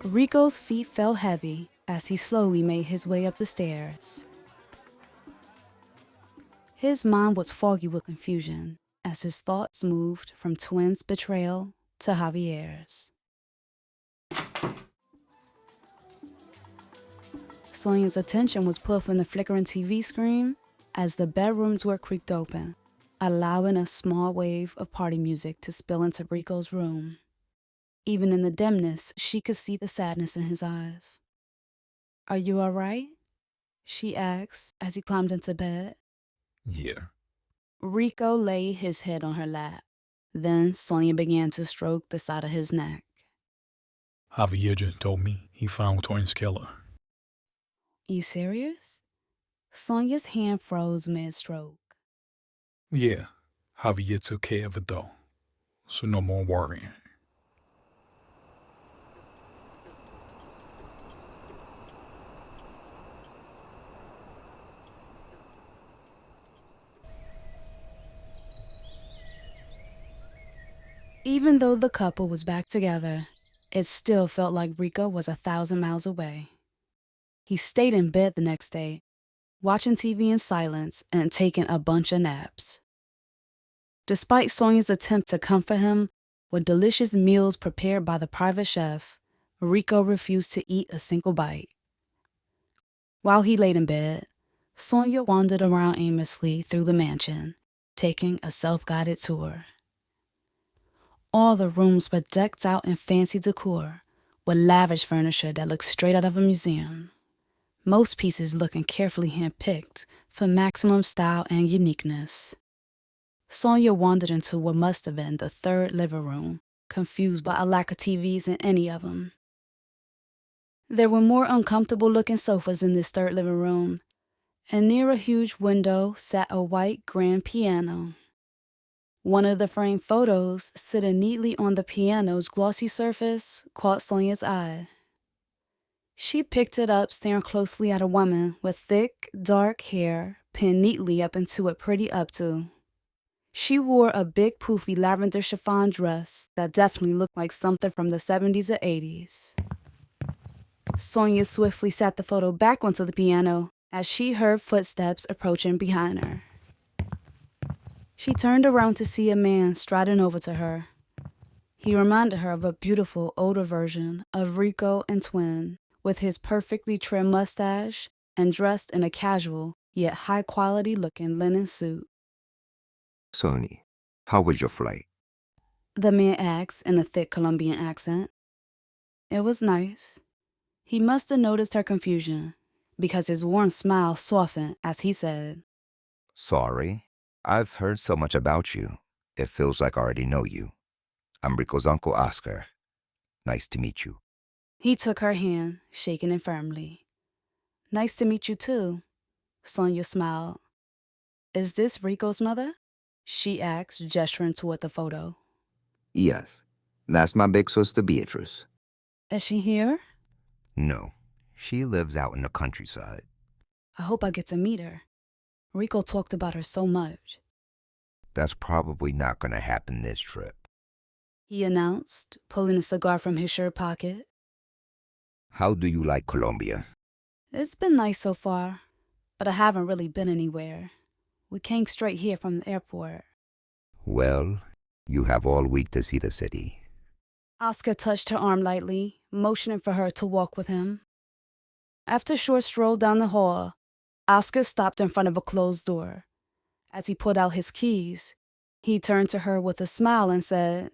Rico's feet fell heavy as he slowly made his way up the stairs. His mind was foggy with confusion as his thoughts moved from Twin's betrayal to Javier's. Sonia's attention was pulled from the flickering TV screen as the bedroom door creaked open, allowing a small wave of party music to spill into Rico's room. Even in the dimness, she could see the sadness in his eyes. "Are you all right?" she asked as he climbed into bed. Yeah. Rico laid his head on her lap. Then Sonia began to stroke the side of his neck. Javier just told me he found Twin's killer. You serious? Sonia's hand froze mid-stroke. Yeah, Javier took care of it though, so no more worrying. Even though the couple was back together, it still felt like Rico was 1,000 miles away. He stayed in bed the next day, watching TV in silence and taking a bunch of naps. Despite Sonia's attempt to comfort him with delicious meals prepared by the private chef, Rico refused to eat a single bite. While he laid in bed, Sonia wandered around aimlessly through the mansion, taking a self-guided tour. All the rooms were decked out in fancy decor, with lavish furniture that looked straight out of a museum. Most pieces looking carefully handpicked for maximum style and uniqueness. Sonia wandered into what must have been the third living room, confused by a lack of TVs in any of them. There were more uncomfortable-looking sofas in this third living room, and near a huge window sat a white grand piano. One of the framed photos, sitting neatly on the piano's glossy surface, caught Sonia's eye. She picked it up, staring closely at a woman with thick, dark hair pinned neatly up into a pretty updo. She wore a big, poofy lavender chiffon dress that definitely looked like something from the 70s or 80s. Sonia swiftly sat the photo back onto the piano as she heard footsteps approaching behind her. She turned around to see a man striding over to her. He reminded her of a beautiful older version of Rico and Twin, with his perfectly trimmed mustache and dressed in a casual yet high-quality looking linen suit. "Sonny, how was your flight?" The man asked in a thick Colombian accent. It was nice. He must have noticed her confusion, because his warm smile softened as he said, "Sorry. I've heard so much about you. It feels like I already know you. I'm Rico's uncle, Oscar. Nice to meet you." He took her hand, shaking it firmly. Nice to meet you too, Sonia smiled. Is this Rico's mother? She asked, gesturing toward the photo. "Yes, that's my big sister Beatrice." Is she here? "No, she lives out in the countryside." I hope I get to meet her. Rico talked about her so much. "That's probably not going to happen this trip," he announced, pulling a cigar from his shirt pocket. "How do you like Colombia?" It's been nice so far, but I haven't really been anywhere. We came straight here from the airport. "Well, you have all week to see the city." Oscar touched her arm lightly, motioning for her to walk with him. After a short stroll down the hall, Oscar stopped in front of a closed door. As he pulled out his keys, he turned to her with a smile and said,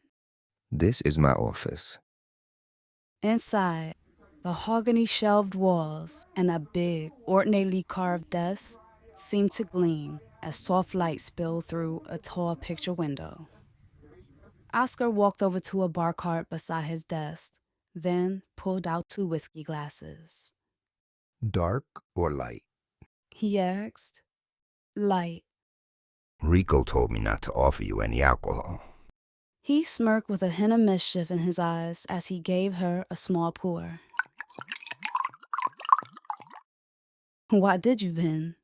"This is my office." Inside, mahogany shelved walls and a big, ornately carved desk seemed to gleam as soft light spilled through a tall picture window. Oscar walked over to a bar cart beside his desk, then pulled out 2 whiskey glasses. "Dark or light?" He asked. Light. Rico told me not to offer you any alcohol. He smirked with a hint of mischief in his eyes as he gave her a small pour. Why did you then?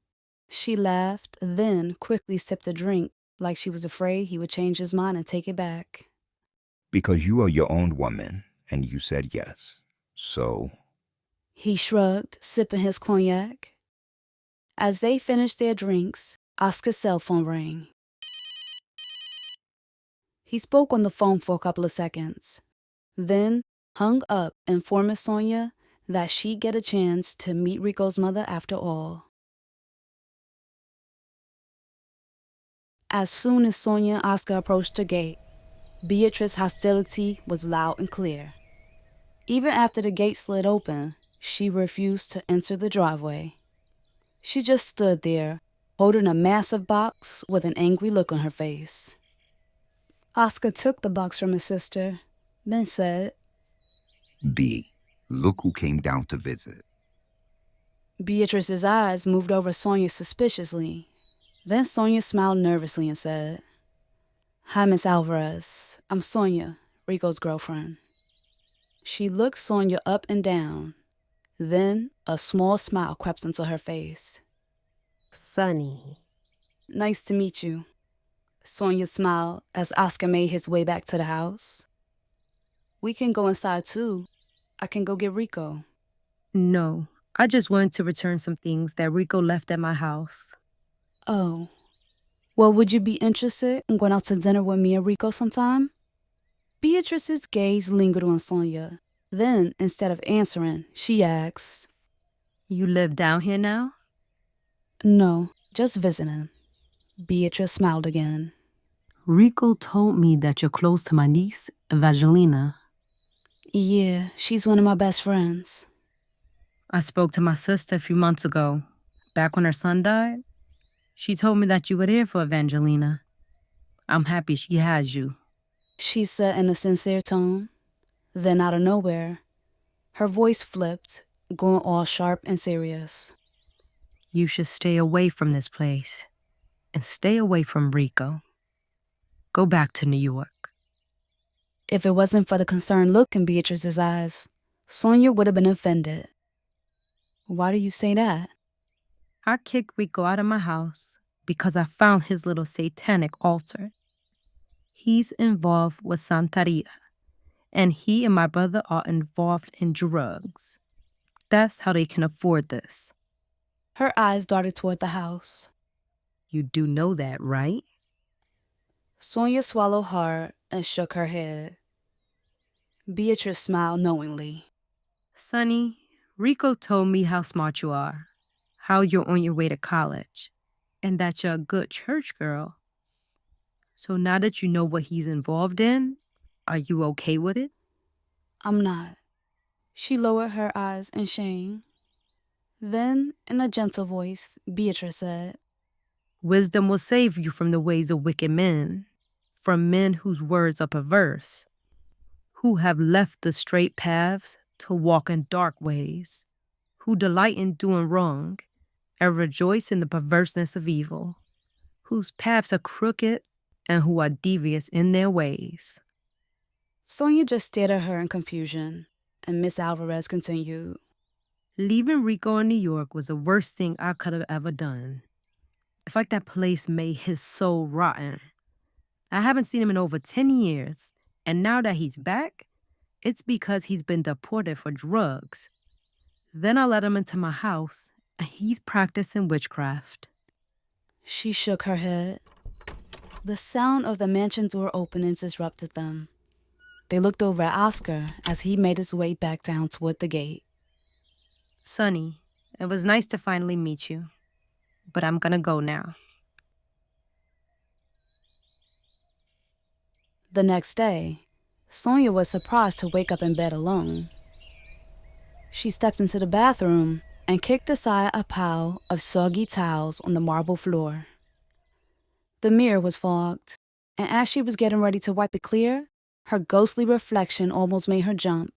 She laughed, then quickly sipped a drink like she was afraid he would change his mind and take it back. Because you are your own woman, and you said yes. So? He shrugged, sipping his cognac. As they finished their drinks, Oscar's cell phone rang. He spoke on the phone for a couple of seconds, then hung up, informing Sonia that she'd get a chance to meet Rico's mother after all. As soon as Sonia and Oscar approached the gate, Beatrice's hostility was loud and clear. Even after the gate slid open, she refused to enter the driveway. She just stood there, holding a massive box with an angry look on her face. Oscar took the box from his sister, then said, B, look who came down to visit. Beatrice's eyes moved over Sonia suspiciously. Then Sonia smiled nervously and said, Hi, Miss Alvarez. I'm Sonia, Rico's girlfriend. She looked Sonia up and down. Then a small smile crept into her face. Sonny. Nice to meet you. Sonia smiled as Oscar made his way back to the house. We can go inside too. I can go get Rico. No, I just wanted to return some things that Rico left at my house. Oh. Well, would you be interested in going out to dinner with me and Rico sometime? Beatrice's gaze lingered on Sonia. Then, instead of answering, she asked, You live down here now? No, just visiting. Beatrice smiled again. Rico told me that you're close to my niece, Evangelina. Yeah, she's one of my best friends. I spoke to my sister a few months ago, back when her son died. She told me that you were there for Evangelina. I'm happy she has you. She said in a sincere tone. Then out of nowhere, her voice flipped, going all sharp and serious. You should stay away from this place and stay away from Rico. Go back to New York. If it wasn't for the concerned look in Beatrice's eyes, Sonia would have been offended. Why do you say that? I kicked Rico out of my house because I found his little satanic altar. He's involved with Santeria, and he and my brother are involved in drugs. That's how they can afford this. Her eyes darted toward the house. You do know that, right? Sonia swallowed hard and shook her head. Beatrice smiled knowingly. Sonny, Rico told me how smart you are, how you're on your way to college, and that you're a good church girl. So now that you know what he's involved in, are you okay with it? I'm not. She lowered her eyes in shame. Then, in a gentle voice, Beatrice said, Wisdom will save you from the ways of wicked men, from men whose words are perverse, who have left the straight paths to walk in dark ways, who delight in doing wrong and rejoice in the perverseness of evil, whose paths are crooked and who are devious in their ways. Sonia just stared at her in confusion, and Miss Alvarez continued, Leaving Rico in New York was the worst thing I could have ever done. It's like that place made his soul rotten. I haven't seen him in over 10 years, and now that he's back, it's because he's been deported for drugs. Then I let him into my house, and he's practicing witchcraft. She shook her head. The sound of the mansion door opening disrupted them. They looked over at Oscar as he made his way back down toward the gate. Sonny, it was nice to finally meet you, but I'm gonna go now. The next day, Sonia was surprised to wake up in bed alone. She stepped into the bathroom and kicked aside a pile of soggy towels on the marble floor. The mirror was fogged, and as she was getting ready to wipe it clear, her ghostly reflection almost made her jump.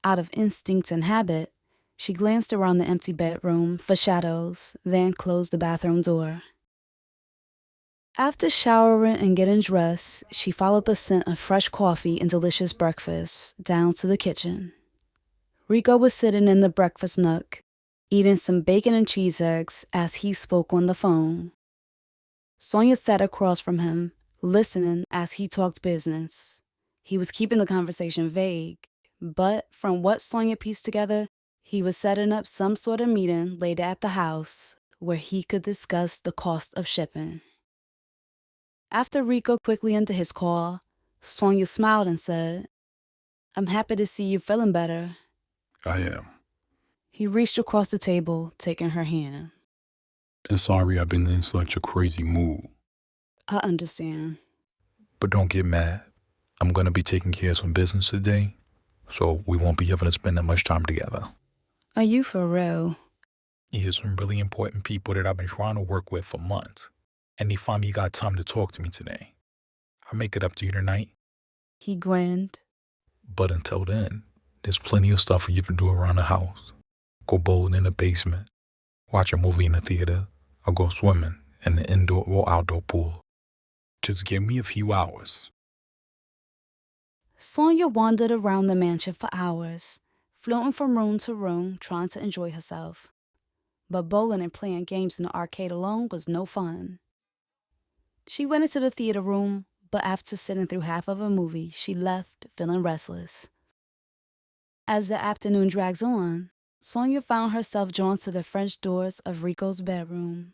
Out of instinct and habit, she glanced around the empty bedroom for shadows, then closed the bathroom door. After showering and getting dressed, she followed the scent of fresh coffee and delicious breakfast down to the kitchen. Rico was sitting in the breakfast nook, eating some bacon and cheese eggs as he spoke on the phone. Sonia sat across from him, listening as he talked business. He was keeping the conversation vague, but from what Sonia pieced together, he was setting up some sort of meeting later at the house where he could discuss the cost of shipping. After Rico quickly ended his call, Sonia smiled and said, "I'm happy to see you feeling better." I am. He reached across the table, taking her hand. And sorry I've been in such a crazy mood. "I understand." But don't get mad. I'm going to be taking care of some business today, so we won't be able to spend that much time together. "Are you for real?" Here's some really important people that I've been trying to work with for months, and they finally got time to talk to me today. I'll make it up to you tonight, He grinned. but until then, there's plenty of stuff for you to do around the house. Go bowling in the basement, watch a movie in the theater, or go swimming in the indoor or outdoor pool. Just give me a few hours. Sonia wandered around the mansion for hours, floating from room to room, trying to enjoy herself. But bowling and playing games in the arcade alone was no fun. She went into the theater room, but after sitting through half of a movie, she left feeling restless. As the afternoon drags on, Sonia found herself drawn to the French doors of Rico's bedroom.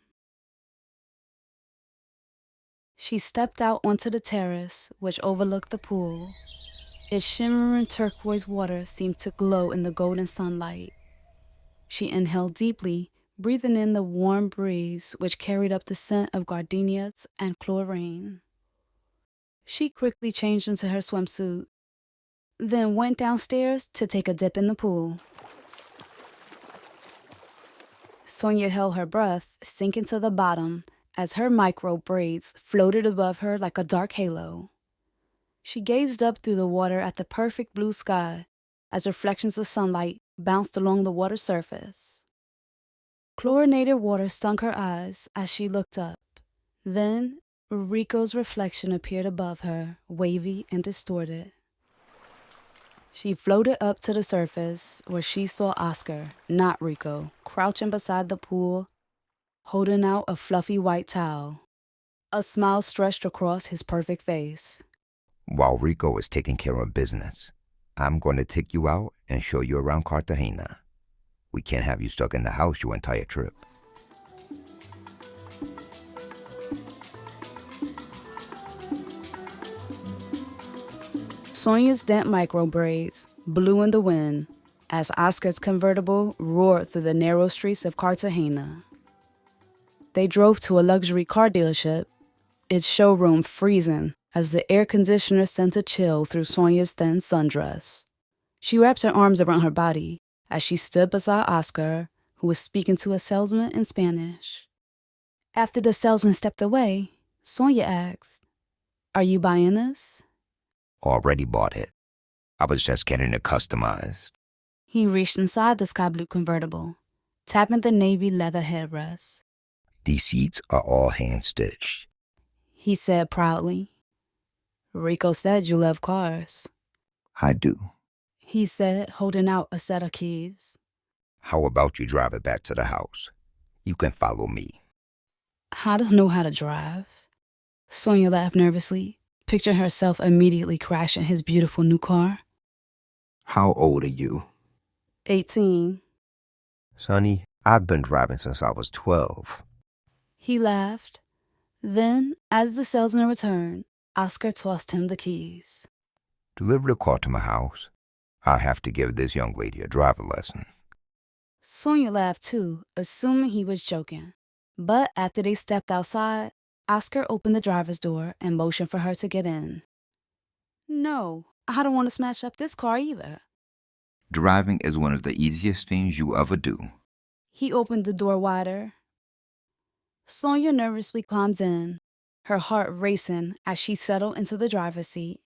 She stepped out onto the terrace, which overlooked the pool. Its shimmering turquoise water seemed to glow in the golden sunlight. She inhaled deeply, breathing in the warm breeze which carried up the scent of gardenias and chlorine. She quickly changed into her swimsuit, then went downstairs to take a dip in the pool. Sonia held her breath, sinking to the bottom as her micro braids floated above her like a dark halo. She gazed up through the water at the perfect blue sky as reflections of sunlight bounced along the water's surface. Chlorinated water stung her eyes as she looked up. Then, Rico's reflection appeared above her, wavy and distorted. She floated up to the surface where she saw Oscar, not Rico, crouching beside the pool, holding out a fluffy white towel. A smile stretched across his perfect face. While Rico is taking care of business, I'm going to take you out and show you around Cartagena. We can't have you stuck in the house your entire trip. Sonia's damp micro braids blew in the wind as Oscar's convertible roared through the narrow streets of Cartagena. They drove to a luxury car dealership, its showroom freezing as the air conditioner sent a chill through Sonia's thin sundress. She wrapped her arms around her body as she stood beside Oscar, who was speaking to a salesman in Spanish. After the salesman stepped away, Sonia asked, "Are you buying this?" Already bought it. I was just getting it customized. He reached inside the sky blue convertible, tapping the navy leather headrest. These seats are all hand-stitched. He said proudly. "Rico said you love cars." I do. He said, holding out a set of keys. How about you drive it back to the house? You can follow me. "I don't know how to drive." Sonia laughed nervously, picturing herself immediately crashing his beautiful new car. How old are you? 18. Sonny, I've been driving since I was 12. He laughed. Then, as the salesman returned, Oscar tossed him the keys. Deliver the car to my house. I'll have to give this young lady a driver lesson. Sonia laughed too, assuming he was joking. But after they stepped outside, Oscar opened the driver's door and motioned for her to get in. "No, I don't want to smash up this car either." Driving is one of the easiest things you ever do. He opened the door wider. Sonia nervously climbed in, her heart racing as she settled into the driver's seat.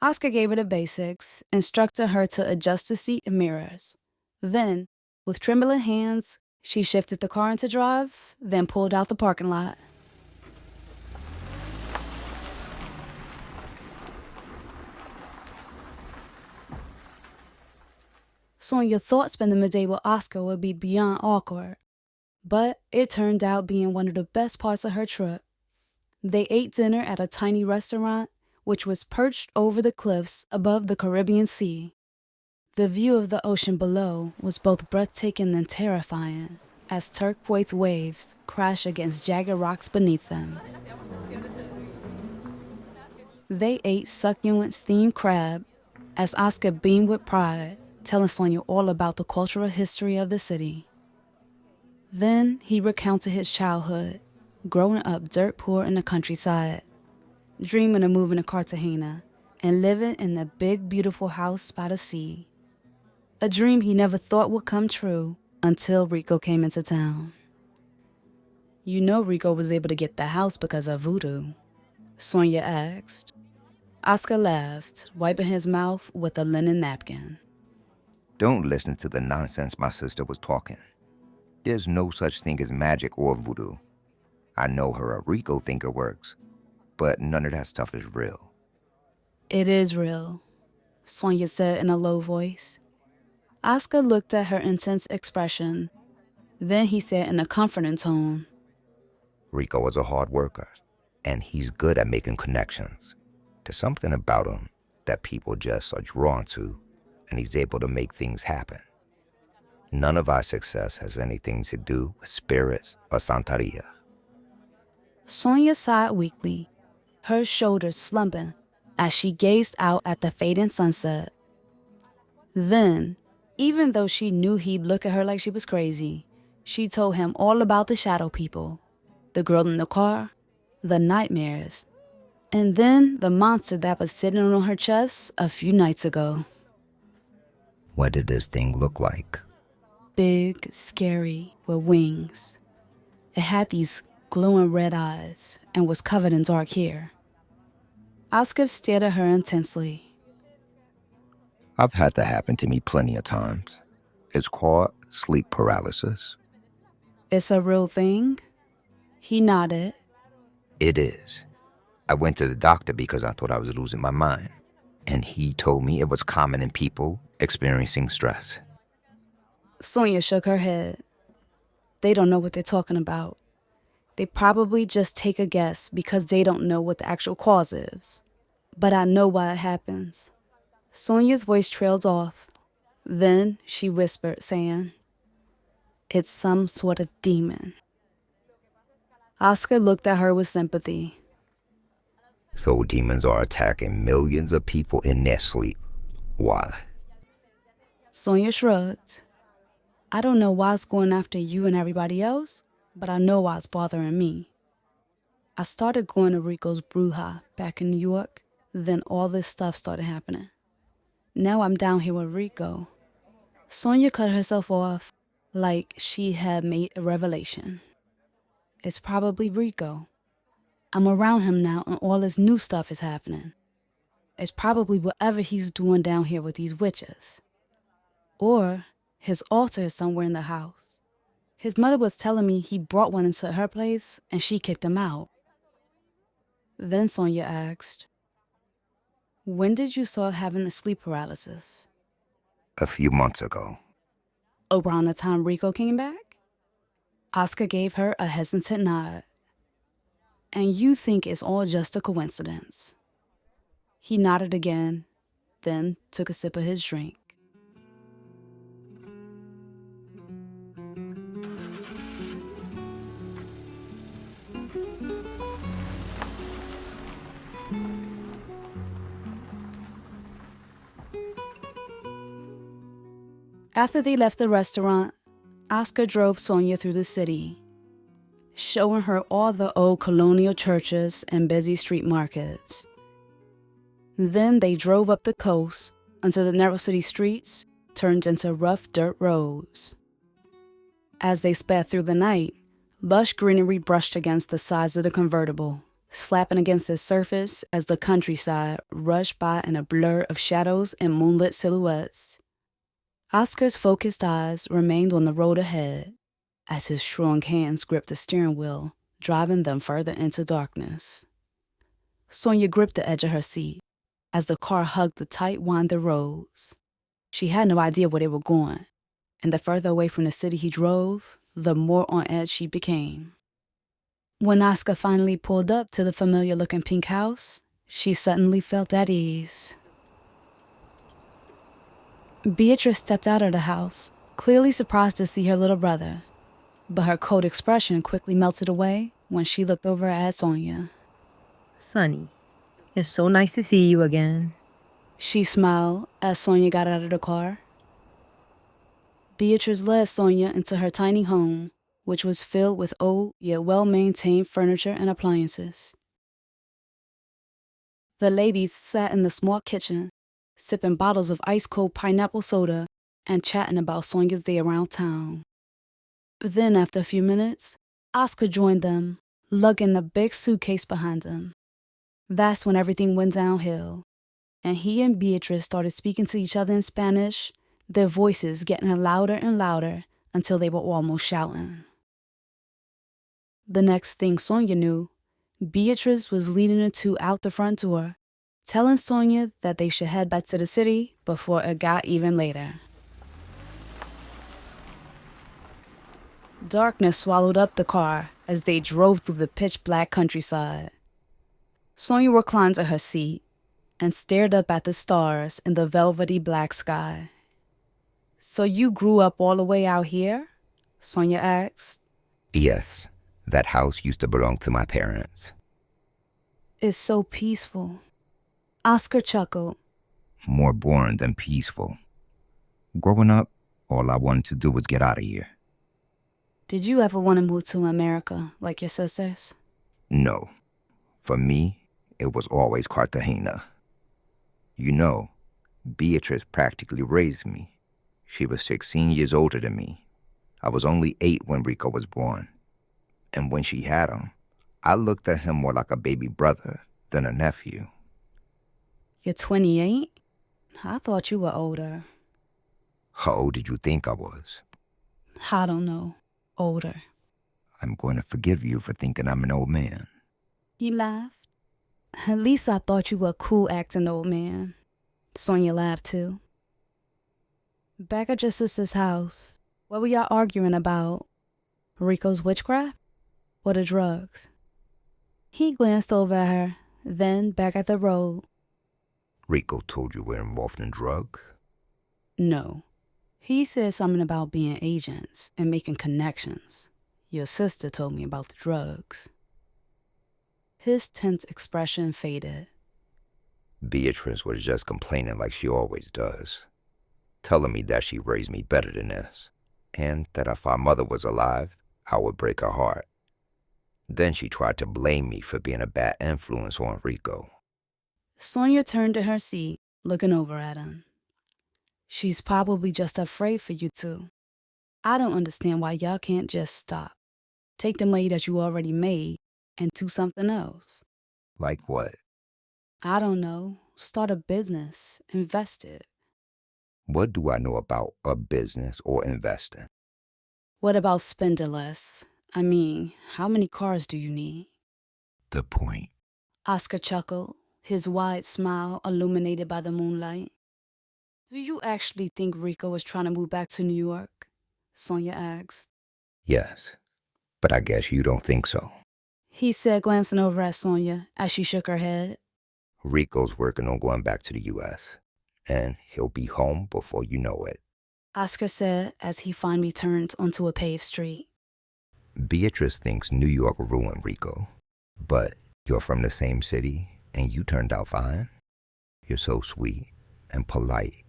Oscar gave her the basics, instructing her to adjust the seat and mirrors. Then, with trembling hands, She shifted the car into drive, then pulled out the parking lot. Sonia thought spending the day with Oscar would be beyond awkward, but it turned out being one of the best parts of her trip. They ate dinner at a tiny restaurant, which was perched over the cliffs above the Caribbean Sea. The view of the ocean below was both breathtaking and terrifying, as turquoise waves crash against jagged rocks beneath them. They ate succulent steamed crab, as Oscar beamed with pride, telling Sonia all about the cultural history of the city. Then he recounted his childhood, growing up dirt poor in the countryside, dreaming of moving to Cartagena and living in a big, beautiful house by the sea. A dream he never thought would come true until Rico came into town. You know Rico was able to get the house because of voodoo, Sonia asked. Oscar laughed, wiping his mouth with a linen napkin. Don't listen to the nonsense my sister was talking. There's no such thing as magic or voodoo. I know her a Rico thinker works, but none of that stuff is real. It is real, Sonia said in a low voice. Oscar looked at her intense expression. Then he said in a comforting tone, Rico is a hard worker, and he's good at making connections. There's something about him that people just are drawn to, and he's able to make things happen. None of our success has anything to do with spirits or Santeria. Sonia sighed weakly, her shoulders slumping as she gazed out at the fading sunset. Then, even though she knew he'd look at her like she was crazy, she told him all about the shadow people, the girl in the car, the nightmares, and then the monster that was sitting on her chest a few nights ago. What did this thing look like? Big, scary, with wings. It had these glowing red eyes and was covered in dark hair. Oscar stared at her intensely. I've had that happen to me plenty of times. It's called sleep paralysis. It's a real thing? He nodded. It is. I went to the doctor because I thought I was losing my mind, and he told me it was common in people experiencing stress. Sonia shook her head. They don't know what they're talking about. They probably just take a guess because they don't know what the actual cause is. But I know why it happens. Sonia's voice trailed off. Then she whispered, saying, It's some sort of demon. Oscar looked at her with sympathy. So demons are attacking millions of people in their sleep. Why? Sonia shrugged. I don't know why it's going after you and everybody else, but I know why it's bothering me. I started going to Rico's Bruja back in New York, then all this stuff started happening. Now I'm down here with Rico. Sonia cut herself off like she had made a revelation. It's probably Rico. I'm around him now and all this new stuff is happening. It's probably whatever he's doing down here with these witches. Or his altar is somewhere in the house. His mother was telling me he brought one into her place and she kicked him out. Then Sonia asked, When did you start having the sleep paralysis? A few months ago. Around the time Rico came back? Oscar gave her a hesitant nod. And you think it's all just a coincidence? He nodded again, then took a sip of his drink. After they left the restaurant, Oscar drove Sonia through the city, showing her all the old colonial churches and busy street markets. Then they drove up the coast until the narrow city streets turned into rough dirt roads. As they sped through the night, lush greenery brushed against the sides of the convertible, slapping against its surface as the countryside rushed by in a blur of shadows and moonlit silhouettes. Oscar's focused eyes remained on the road ahead, as his strong hands gripped the steering wheel, driving them further into darkness. Sonia gripped the edge of her seat as the car hugged the tight, winding roads. She had no idea where they were going, and the further away from the city he drove, the more on edge she became. When Oscar finally pulled up to the familiar-looking pink house, she suddenly felt at ease. Beatrice stepped out of the house, clearly surprised to see her little brother, but her cold expression quickly melted away when she looked over at Sonia. Sonny, it's so nice to see you again. She smiled as Sonia got out of the car. Beatrice led Sonia into her tiny home, which was filled with old yet well-maintained furniture and appliances. The ladies sat in the small kitchen, sipping bottles of ice-cold pineapple soda and chatting about Sonia's day around town. Then, after a few minutes, Oscar joined them, lugging a big suitcase behind him. That's when everything went downhill, and he and Beatrice started speaking to each other in Spanish, their voices getting louder and louder until they were almost shouting. The next thing Sonia knew, Beatrice was leading the two out the front door, telling Sonia that they should head back to the city before it got even later. Darkness swallowed up the car as they drove through the pitch-black countryside. Sonia reclined to her seat and stared up at the stars in the velvety black sky. "So you grew up all the way out here?" Sonia asked. Yes, that house used to belong to my parents. "It's so peaceful." Oscar chuckled. More boring than peaceful. Growing up, all I wanted to do was get out of here. "Did you ever want to move to America like your sisters?" No. For me, it was always Cartagena. You know, Beatrice practically raised me. She was 16 years older than me. I was only 8 when Rico was born. And when she had him, I looked at him more like a baby brother than a nephew. "You're 28? I thought you were older." How old did you think I was? "I don't know. Older." I'm going to forgive you for thinking I'm an old man. He laughed. "At least I thought you were a cool acting old man." Sonia laughed too. Back at your sister's house, what were y'all arguing about? Rico's witchcraft? Or the drugs? He glanced over at her, then back at the road. Rico told you we're involved in drugs? No. He said something about being agents and making connections. Your sister told me about the drugs. His tense expression faded. Beatrice was just complaining like she always does, telling me that she raised me better than this, and that if our mother was alive, I would break her heart. Then she tried to blame me for being a bad influence on Rico. Sonia turned to her seat, looking over at him. "She's probably just afraid for you two. I don't understand why y'all can't just stop. Take the money that you already made and do something else." Like what? "I don't know. Start a business. Invest it." What do I know about a business or investing? "What about spending less? I mean, how many cars do you need?" The point. Oscar chuckled, his wide smile illuminated by the moonlight. "Do you actually think Rico was trying to move back to New York?" Sonia asked. Yes, but I guess you don't think so. He said, glancing over at Sonia as she shook her head. Rico's working on going back to the U.S., and he'll be home before you know it. Oscar said as he finally turned onto a paved street. Beatrice thinks New York ruined Rico, but you're from the same city and you turned out fine. You're so sweet and polite.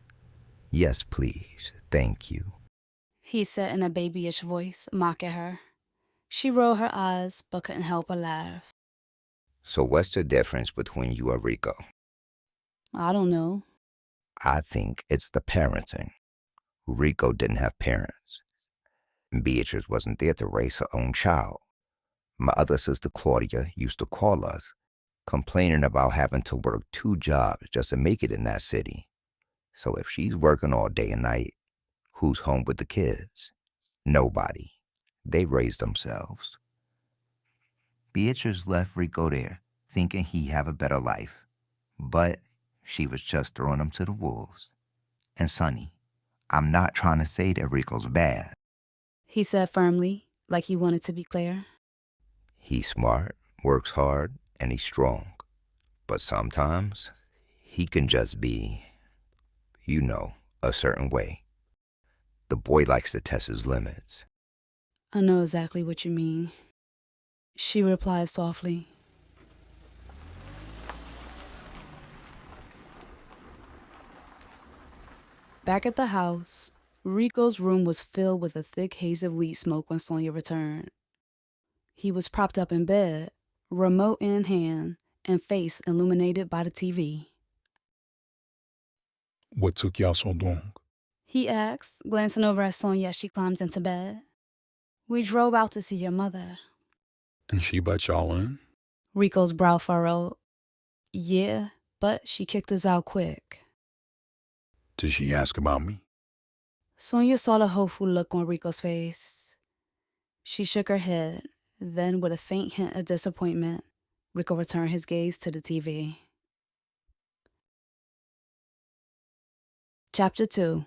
Yes, please, thank you. He said in a babyish voice, mocking her. She rolled her eyes but couldn't help but laugh. So what's the difference between you and Rico? "I don't know." I think it's the parenting. Rico didn't have parents. Beatrice wasn't there to raise her own child. My other sister Claudia used to call us, complaining about having to work 2 jobs just to make it in that city. So if she's working all day and night, who's home with the kids? Nobody. They raised themselves. Beatrice left Rico there, thinking he'd have a better life. But she was just throwing him to the wolves. And Sonny, I'm not trying to say that Rico's bad. He said firmly, like he wanted to be clear. He's smart, works hard, and he's strong. But sometimes he can just be, a certain way. The boy likes to test his limits. I know exactly what you mean. She replied softly. Back at the house, Rico's room was filled with a thick haze of weed smoke when Sonia returned. He was propped up in bed, remote in hand, and face illuminated by the TV. What took y'all so long? He asked, glancing over at Sonia as she climbs into bed. We drove out to see your mother. And she let y'all in? Rico's brow furrowed. Yeah, but she kicked us out quick. Did she ask about me? Sonia saw the hopeful look on Rico's face. She shook her head. Then, with a faint hint of disappointment, Rico returned his gaze to the TV. Chapter 2.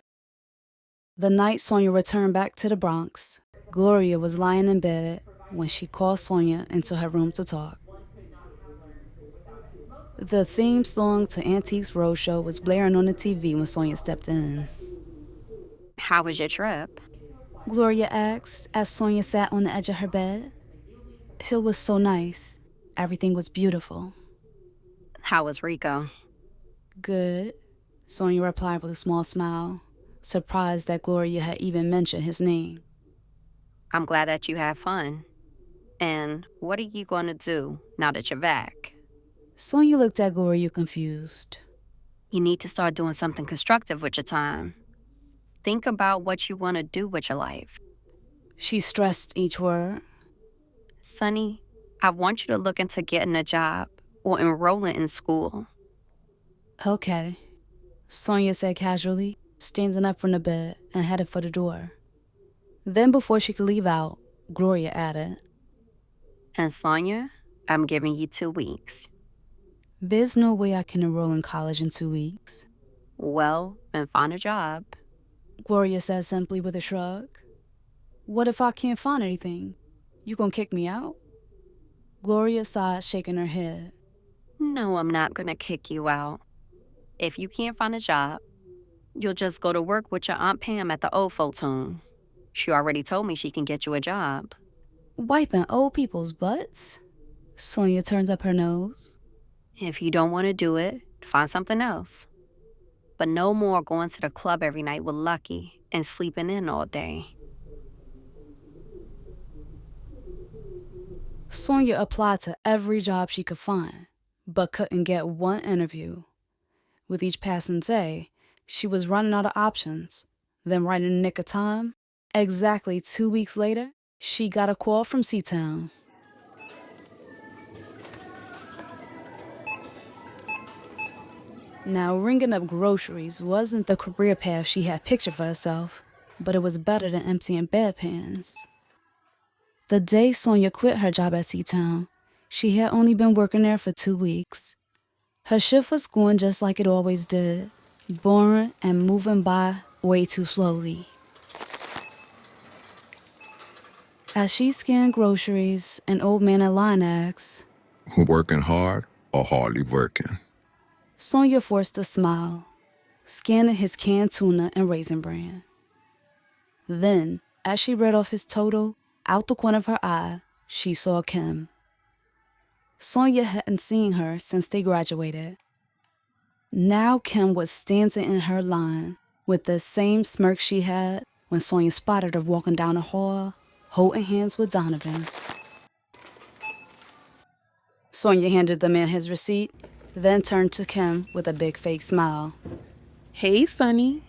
The night Sonia returned back to the Bronx, Gloria was lying in bed when she called Sonia into her room to talk. The theme song to Antiques Roadshow was blaring on the TV when Sonia stepped in. How was your trip? Gloria asked as Sonia sat on the edge of her bed. It was so nice. Everything was beautiful. How was Rico? Good, Sonia replied with a small smile, surprised that Gloria had even mentioned his name. I'm glad that you had fun. And what are you going to do now that you're back? Sonia looked at Gloria confused. You need to start doing something constructive with your time. Think about what you want to do with your life. She stressed each word. Sonny, I want you to look into getting a job or enrolling in school. Okay, Sonia said casually, standing up from the bed and headed for the door. Then before she could leave out, Gloria added, And Sonia, I'm giving you 2 weeks. There's no way I can enroll in college in 2 weeks. Well, then find a job. Gloria said simply with a shrug. What if I can't find anything? You gonna kick me out? Gloria sighed, shaking her head. No, I'm not going to kick you out. If you can't find a job, you'll just go to work with your Aunt Pam at the old folks' home. She already told me she can get you a job. Wiping old people's butts? Sonia turns up her nose. If you don't want to do it, find something else. But no more going to the club every night with Lucky and sleeping in all day. Sonia applied to every job she could find, but couldn't get one interview. With each passing day, she was running out of options. Then right in the nick of time, exactly 2 weeks later, she got a call from C-Town. Now, ringing up groceries wasn't the career path she had pictured for herself, but it was better than emptying bedpans. The day Sonia quit her job at C-Town, she had only been working there for 2 weeks. Her shift was going just like it always did, boring and moving by way too slowly. As she scanned groceries, an old man in line asked, Working hard or hardly working? Sonia forced a smile, scanning his canned tuna and Raisin Bran. Then, as she read off his total, out the corner of her eye, she saw Kim. Sonia hadn't seen her since they graduated. Now Kim was standing in her line with the same smirk she had when Sonia spotted her walking down the hall, holding hands with Donovan. Sonia handed the man his receipt, then turned to Kim with a big fake smile. Hey, Sonny.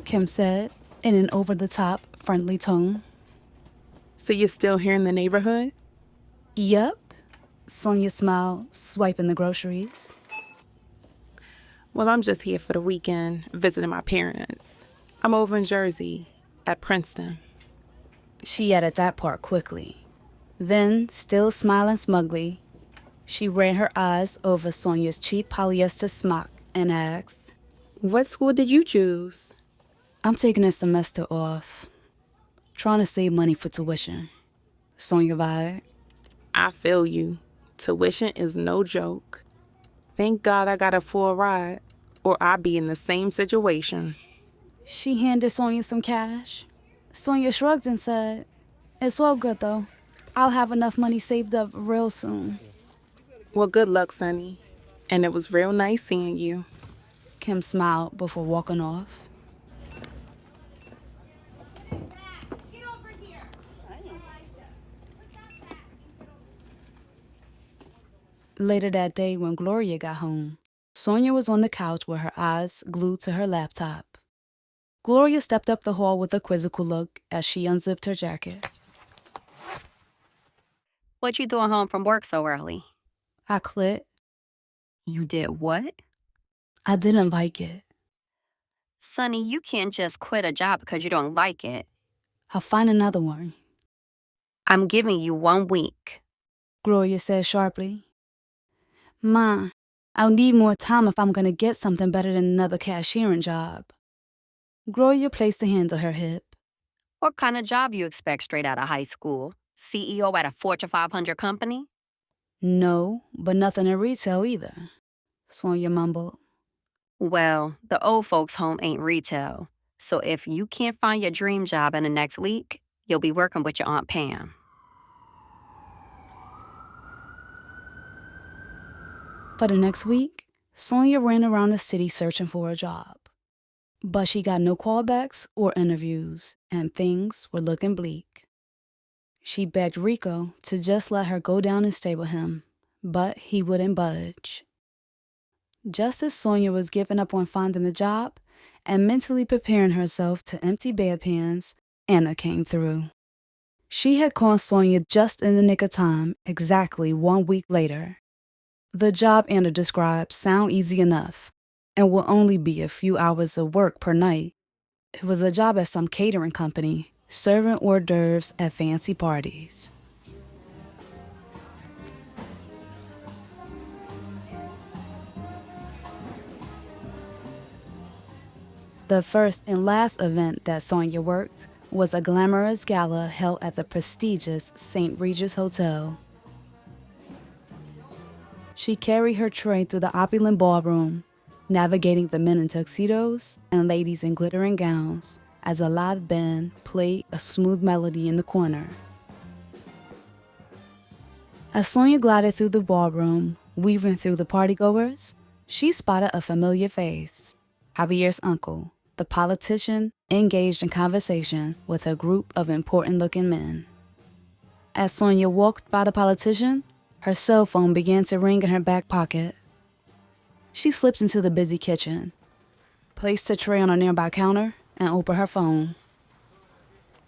Kim said, in an over-the-top, friendly tone. So you're still here in the neighborhood? Yup, Sonia smiled, swiping the groceries. Well, I'm just here for the weekend, visiting my parents. I'm over in Jersey, at Princeton. She added that part quickly. Then, still smiling smugly, she ran her eyes over Sonia's cheap polyester smock and asked, What school did you choose? I'm taking a semester off, trying to save money for tuition. Sonia lied. I feel you. Tuition is no joke. Thank God I got a full ride, or I'd be in the same situation. She handed Sonia some cash. Sonia shrugged and said, It's all good though. I'll have enough money saved up real soon. Well, good luck, Sonny. And it was real nice seeing you. Kim smiled before walking off. Later that day, when Gloria got home, Sonia was on the couch with her eyes glued to her laptop. Gloria stepped up the hall with a quizzical look as she unzipped her jacket. What you doing home from work so early? I quit. You did what? I didn't like it. Sonny, you can't just quit a job because you don't like it. I'll find another one, I'm giving you 1 week. Gloria said sharply. Ma, I'll need more time if I'm going to get something better than another cashiering job. Gloria placed a hand on her hip. What kind of job you expect straight out of high school? CEO at a Fortune 500 company? No, but nothing in retail either, Sonia mumbled. Well, the old folks' home ain't retail. So if you can't find your dream job in the next week, you'll be working with your Aunt Pam. For the next week, Sonia ran around the city searching for a job. But she got no callbacks or interviews, and things were looking bleak. She begged Rico to just let her go down and stay with him, but he wouldn't budge. Just as Sonia was giving up on finding the job and mentally preparing herself to empty bedpans, Anna came through. She had called Sonia just in the nick of time, exactly 1 week later. The job Anna described sounded easy enough and will only be a few hours of work per night. It was a job at some catering company, serving hors d'oeuvres at fancy parties. The first and last event that Sonia worked was a glamorous gala held at the prestigious St. Regis Hotel. She carried her tray through the opulent ballroom, navigating the men in tuxedos and ladies in glittering gowns as a live band played a smooth melody in the corner. As Sonia glided through the ballroom, weaving through the partygoers, she spotted a familiar face, Javier's uncle, the politician engaged in conversation with a group of important-looking men. As Sonia walked by the politician, her cell phone began to ring in her back pocket. She slipped into the busy kitchen, placed a tray on a nearby counter, and opened her phone.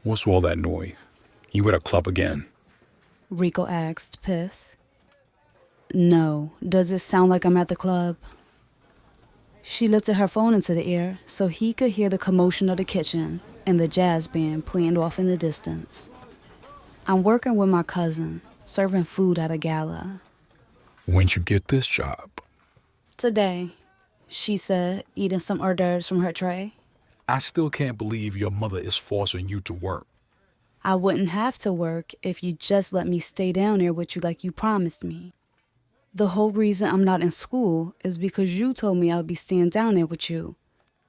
What's all that noise? You at a club again? Rico asked, pissed. No, does it sound like I'm at the club? She lifted her phone into the air so he could hear the commotion of the kitchen and the jazz band playing off in the distance. I'm working with my cousin, serving food at a gala. When'd you get this job? Today, she said, eating some hors d'oeuvres from her tray. I still can't believe your mother is forcing you to work. I wouldn't have to work if you just let me stay down there with you like you promised me. The whole reason I'm not in school is because you told me I would be staying down there with you.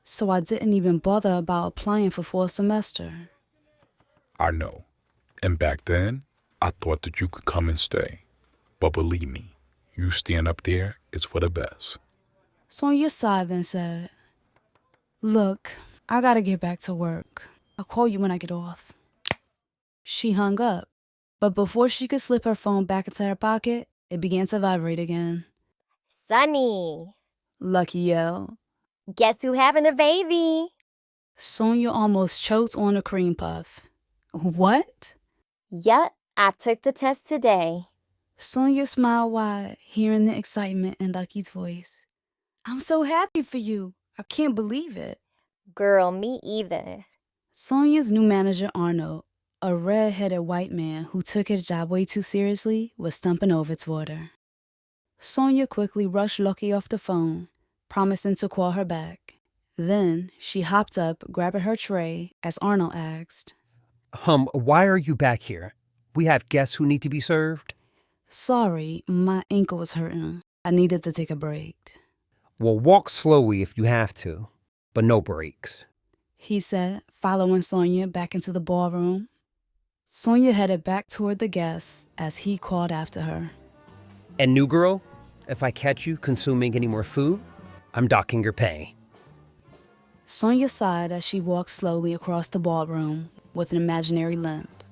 So I didn't even bother about applying for fall semester. I know. And back then, I thought that you could come and stay. But believe me, you staying up there is for the best. Sonia sighed and said, Look, I gotta get back to work. I'll call you when I get off. She hung up, but before she could slip her phone back into her pocket, it began to vibrate again. Sunny, Lucky yelled. guess who having a baby? Sonia almost choked on a cream puff. What? Yup, I took the test today. Sonia smiled wide, hearing the excitement in Lucky's voice. I'm so happy for you. I can't believe it. Girl, me either. Sonia's new manager, Arnold, A red-headed white man who took his job way too seriously was stumping over toward her. Sonia quickly rushed Lucky off the phone, promising to call her back. Then she hopped up, grabbing her tray as Arnold asked. Why are you back here? We have guests who need to be served. Sorry, my ankle was hurting. I needed to take a break. Well, walk slowly if you have to, but no breaks, he said, following Sonia back into the ballroom. Sonia headed back toward the guests as he called after her. And new girl, if I catch you consuming any more food, I'm docking your pay. Sonia sighed as she walked slowly across the ballroom with an imaginary limp.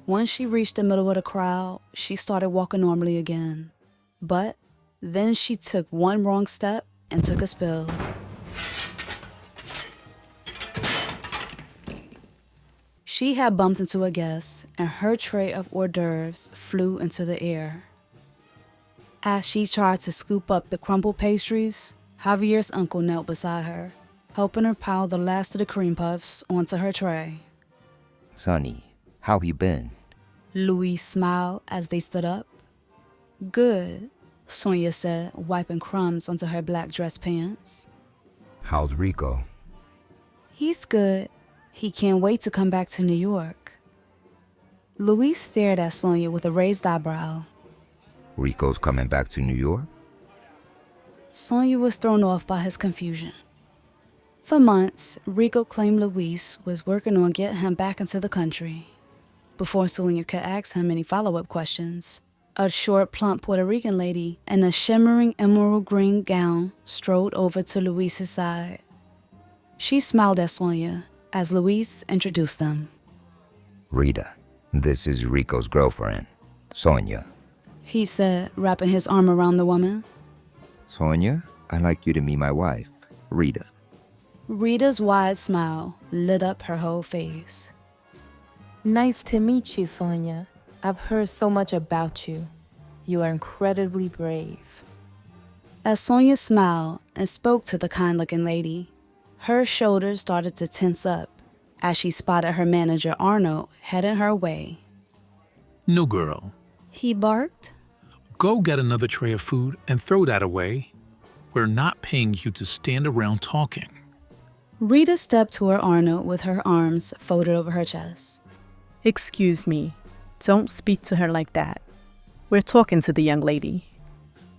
Once she reached the middle of the crowd, she started walking normally again. But then she took one wrong step and took a spill. She had bumped into a guest, and her tray of hors d'oeuvres flew into the air. As she tried to scoop up the crumbled pastries, Javier's uncle knelt beside her, helping her pile the last of the cream puffs onto her tray. Sonny, how you been? Louise smiled as they stood up. Good, Sonia said, wiping crumbs onto her black dress pants. How's Rico? He's good. He can't wait to come back to New York. Louise stared at Sonia with a raised eyebrow. Rico's coming back to New York? Sonia was thrown off by his confusion. For months, Rico claimed Louise was working on getting him back into the country. Before Sonia could ask him any follow-up questions, a short, plump Puerto Rican lady in a shimmering emerald green gown strode over to Louise's side. She smiled at Sonia as Louise introduced them. Rita, this is Rico's girlfriend, Sonia. He said, wrapping his arm around the woman. Sonia, I'd like you to meet my wife, Rita. Rita's wide smile lit up her whole face. Nice to meet you, Sonia. I've heard so much about you. You are incredibly brave. As Sonia smiled and spoke to the kind-looking lady, her shoulders started to tense up as she spotted her manager, Arnold, heading her way. New girl. He barked. Go get another tray of food and throw that away. We're not paying you to stand around talking. Rita stepped toward Arnold with her arms folded over her chest. Excuse me. Don't speak to her like that. We're talking to the young lady.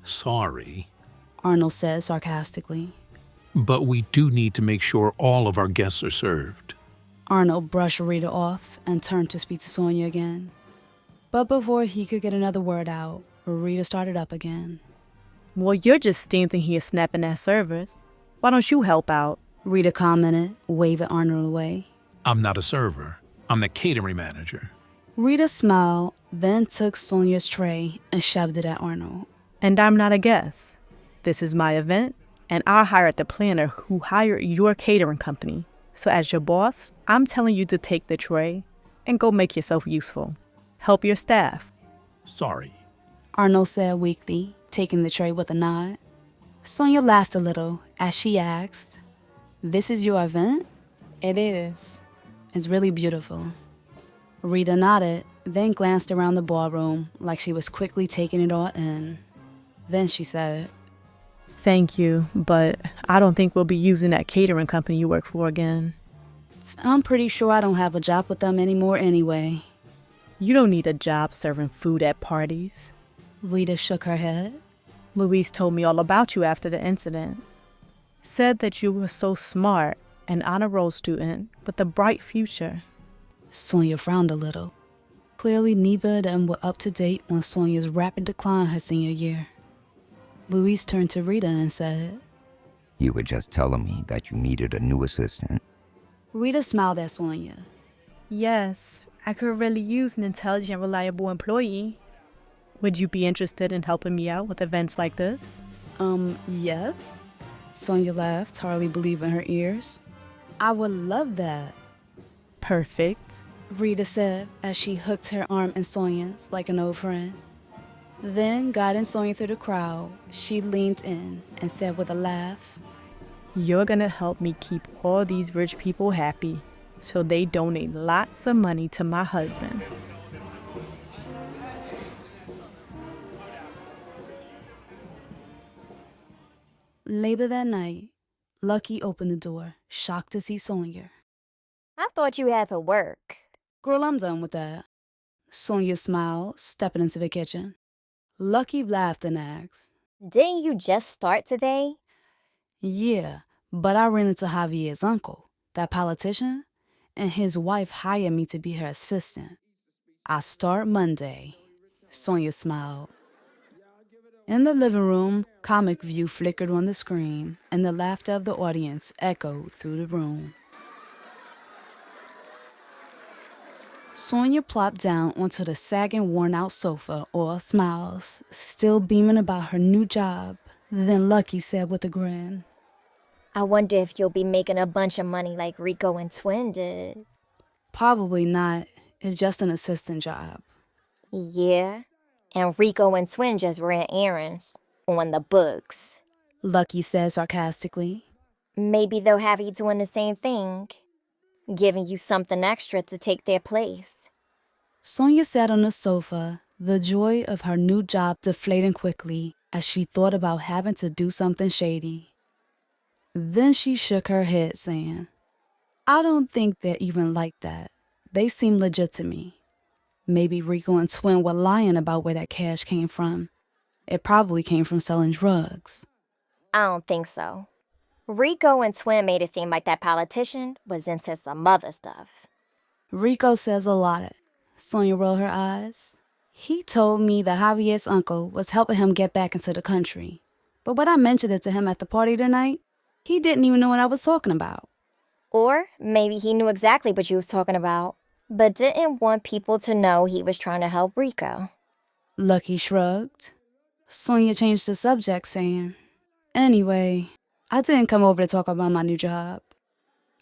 Sorry. Arnold said sarcastically. But we do need to make sure all of our guests are served. Arnold brushed Rita off and turned to speak to Sonia again. But before he could get another word out, Rita started up again. Well, you're just standing here snapping at servers. Why don't you help out? Rita commented, waving Arnold away. I'm not a server. I'm the catering manager. Rita smiled, then took Sonia's tray and shoved it at Arnold. And I'm not a guest. This is my event, and I hired the planner who hired your catering company. So as your boss, I'm telling you to take the tray and go make yourself useful. Help your staff. Sorry. Arnold said weakly, taking the tray with a nod. Sonia laughed a little as she asked, "This is your event?" It is. It's really beautiful. Rita nodded, then glanced around the ballroom like she was quickly taking it all in. Then she said, Thank you, but I don't think we'll be using that catering company you work for again. I'm pretty sure I don't have a job with them anymore anyway. You don't need a job serving food at parties. Rita shook her head. Louise told me all about you after the incident. Said that you were so smart, an honor roll student with a bright future. Sonia frowned a little. Clearly, neither of them were up to date on Sonia's rapid decline her senior year. Louise turned to Rita and said, You were just telling me that you needed a new assistant. Rita smiled at Sonia. Yes, I could really use an intelligent, reliable employee. Would you be interested in helping me out with events like this? Yes? Sonia laughed, hardly believing her ears. I would love that. Perfect. Rita said as she hooked her arm in Sonia's like an old friend. Then, guiding Sonia through the crowd, she leaned in and said with a laugh, You're gonna help me keep all these rich people happy, so they donate lots of money to my husband. Later that night, Lucky opened the door, shocked to see Sonia. I thought you had to work. Girl, I'm done with that. Sonia smiled, stepping into the kitchen. Lucky laughed and asked, Didn't you just start today? Yeah, but I ran into Javier's uncle, that politician, and his wife hired me to be her assistant. I start Monday. Sonia smiled. In the living room, Comic View flickered on the screen, and the laughter of the audience echoed through the room. Sonia plopped down onto the sagging, worn-out sofa, all smiles, still beaming about her new job. Then Lucky said with a grin, I wonder if you'll be making a bunch of money like Rico and Twin did. Probably not. It's just an assistant job. Yeah, and Rico and Twin just ran errands on the books. Lucky said sarcastically. Maybe they'll have you doing the same thing, giving you something extra to take their place. Sonia sat on the sofa, the joy of her new job deflating quickly as she thought about having to do something shady. Then she shook her head, saying, I don't think they're even like that. They seem legit to me. Maybe Rico and Twin were lying about where that cash came from. It probably came from selling drugs. I don't think so. Rico and Twin made it seem like that politician was into some other stuff. Rico says a lot. Sonia rolled her eyes. He told me that Javier's uncle was helping him get back into the country. But when I mentioned it to him at the party tonight, he didn't even know what I was talking about. Or maybe he knew exactly what you was talking about, but didn't want people to know he was trying to help Rico. Lucky shrugged. Sonia changed the subject, saying, Anyway, I didn't come over to talk about my new job.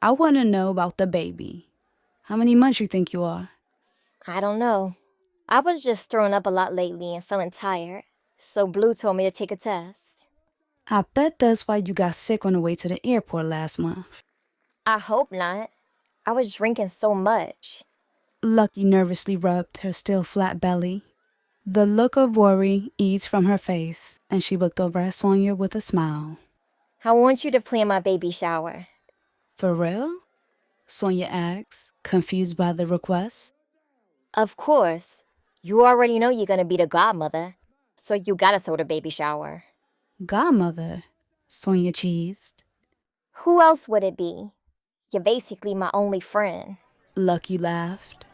I want to know about the baby. How many months you think you are? I don't know. I was just throwing up a lot lately and feeling tired, so Blue told me to take a test. I bet that's why you got sick on the way to the airport last month. I hope not. I was drinking so much. Lucky nervously rubbed her still flat belly. The look of worry eased from her face, and she looked over at Sonia with a smile. I want you to plan my baby shower. For real? Sonia asked, confused by the request. Of course. You already know you're gonna be the godmother, so you gotta throw the baby shower. Godmother? Sonia cheesed. Who else would it be? You're basically my only friend. Lucky laughed.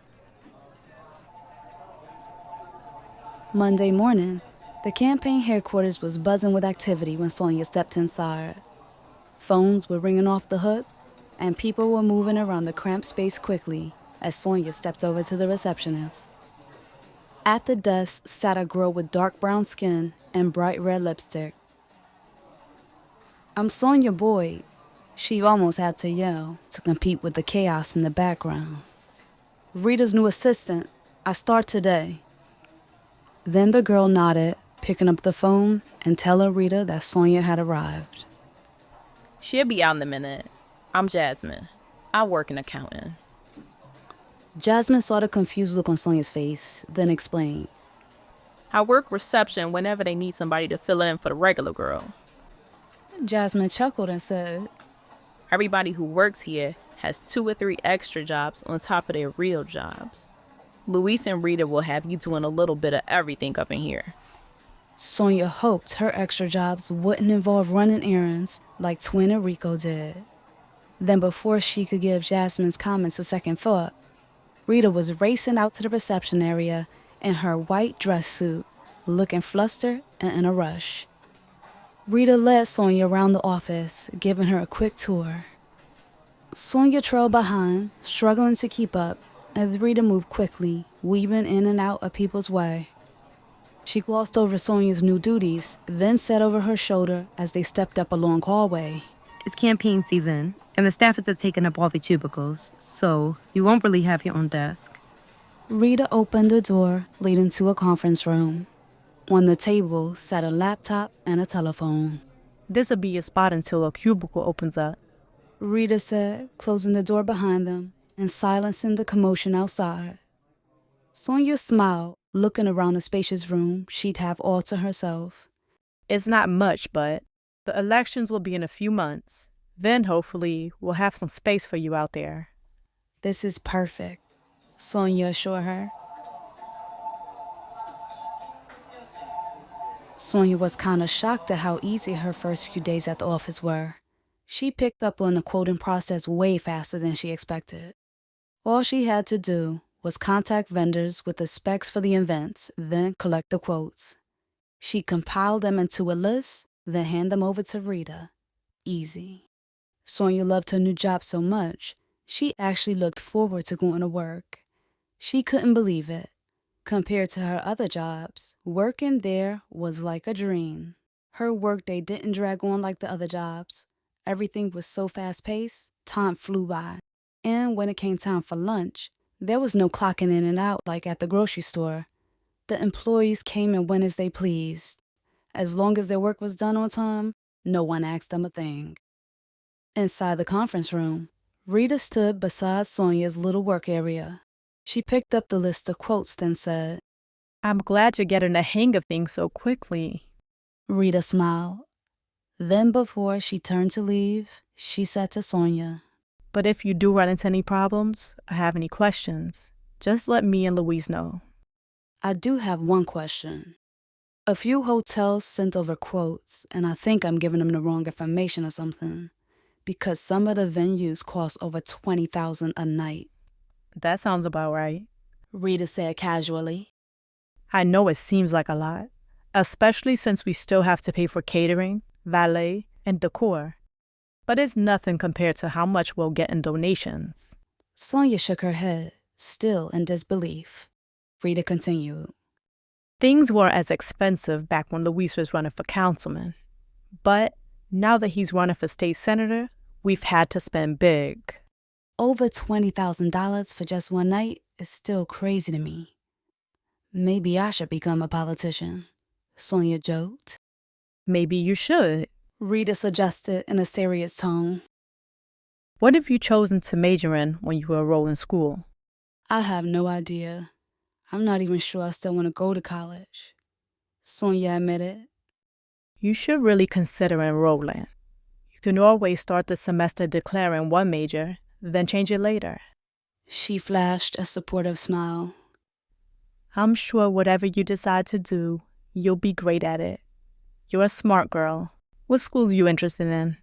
Monday morning, the campaign headquarters was buzzing with activity when Sonia stepped inside. Phones were ringing off the hook, and people were moving around the cramped space quickly as Sonia stepped over to the receptionist. At the desk sat a girl with dark brown skin and bright red lipstick. I'm Sonia Boyd. She almost had to yell to compete with the chaos in the background. Rita's new assistant. I start today. Then the girl nodded, picking up the phone and telling Rita that Sonia had arrived. She'll be out in a minute. I'm Jasmine. I work in accounting. Jasmine saw the confused look on Sonia's face, then explained. I work reception whenever they need somebody to fill in for the regular girl. Jasmine chuckled and said, Everybody who works here has 2 or 3 extra jobs on top of their real jobs. Luis and Rita will have you doing a little bit of everything up in here. Sonia hoped her extra jobs wouldn't involve running errands like Twin and Rico did. Then before she could give Jasmine's comments a second thought, Rita was racing out to the reception area in her white dress suit, looking flustered and in a rush. Rita led Sonia around the office, giving her a quick tour. Sonia trailed behind, struggling to keep up, as Rita moved quickly, weaving in and out of people's way. She glossed over Sonia's new duties, then said over her shoulder as they stepped up a long hallway. It's campaign season, and the staff is taking up all the cubicles, so you won't really have your own desk. Rita opened the door leading to a conference room. On the table sat a laptop and a telephone. This'll be your spot until a cubicle opens up. Rita said, closing the door behind them and silencing the commotion outside. Sonia smiled, looking around the spacious room she'd have all to herself. It's not much, but the elections will be in a few months. Then, hopefully, we'll have some space for you out there. This is perfect, Sonia assured her. Sonia was kind of shocked at how easy her first few days at the office were. She picked up on the quoting process way faster than she expected. All she had to do was contact vendors with the specs for the events, then collect the quotes. She compiled them into a list, then hand them over to Rita. Easy. Sonia loved her new job so much, she actually looked forward to going to work. She couldn't believe it. Compared to her other jobs, working there was like a dream. Her workday didn't drag on like the other jobs. Everything was so fast-paced, time flew by. And when it came time for lunch, there was no clocking in and out like at the grocery store. The employees came and went as they pleased. As long as their work was done on time, no one asked them a thing. Inside the conference room, Rita stood beside Sonia's little work area. She picked up the list of quotes, then said, I'm glad you're getting the hang of things so quickly. Rita smiled. Then before she turned to leave, she said to Sonia, But if you do run into any problems or have any questions, just let me and Louise know. I do have one question. A few hotels sent over quotes, and I think I'm giving them the wrong information or something, because some of the venues cost over $20,000 a night. That sounds about right, Rita said casually. I know it seems like a lot, especially since we still have to pay for catering, valet, and decor. But it's nothing compared to how much we'll get in donations. Sonia shook her head, still in disbelief. Rita continued. Things weren't as expensive back when Luis was running for councilman. But now that he's running for state senator, we've had to spend big. Over $20,000 for just one night is still crazy to me. Maybe I should become a politician, Sonia joked. Maybe you should, Rita suggested in a serious tone. What have you chosen to major in when you enroll in school? I have no idea. I'm not even sure I still want to go to college, Sonia admitted. You should really consider enrolling. You can always start the semester declaring one major, then change it later. She flashed a supportive smile. I'm sure whatever you decide to do, you'll be great at it. You're a smart girl. What schools are you interested in?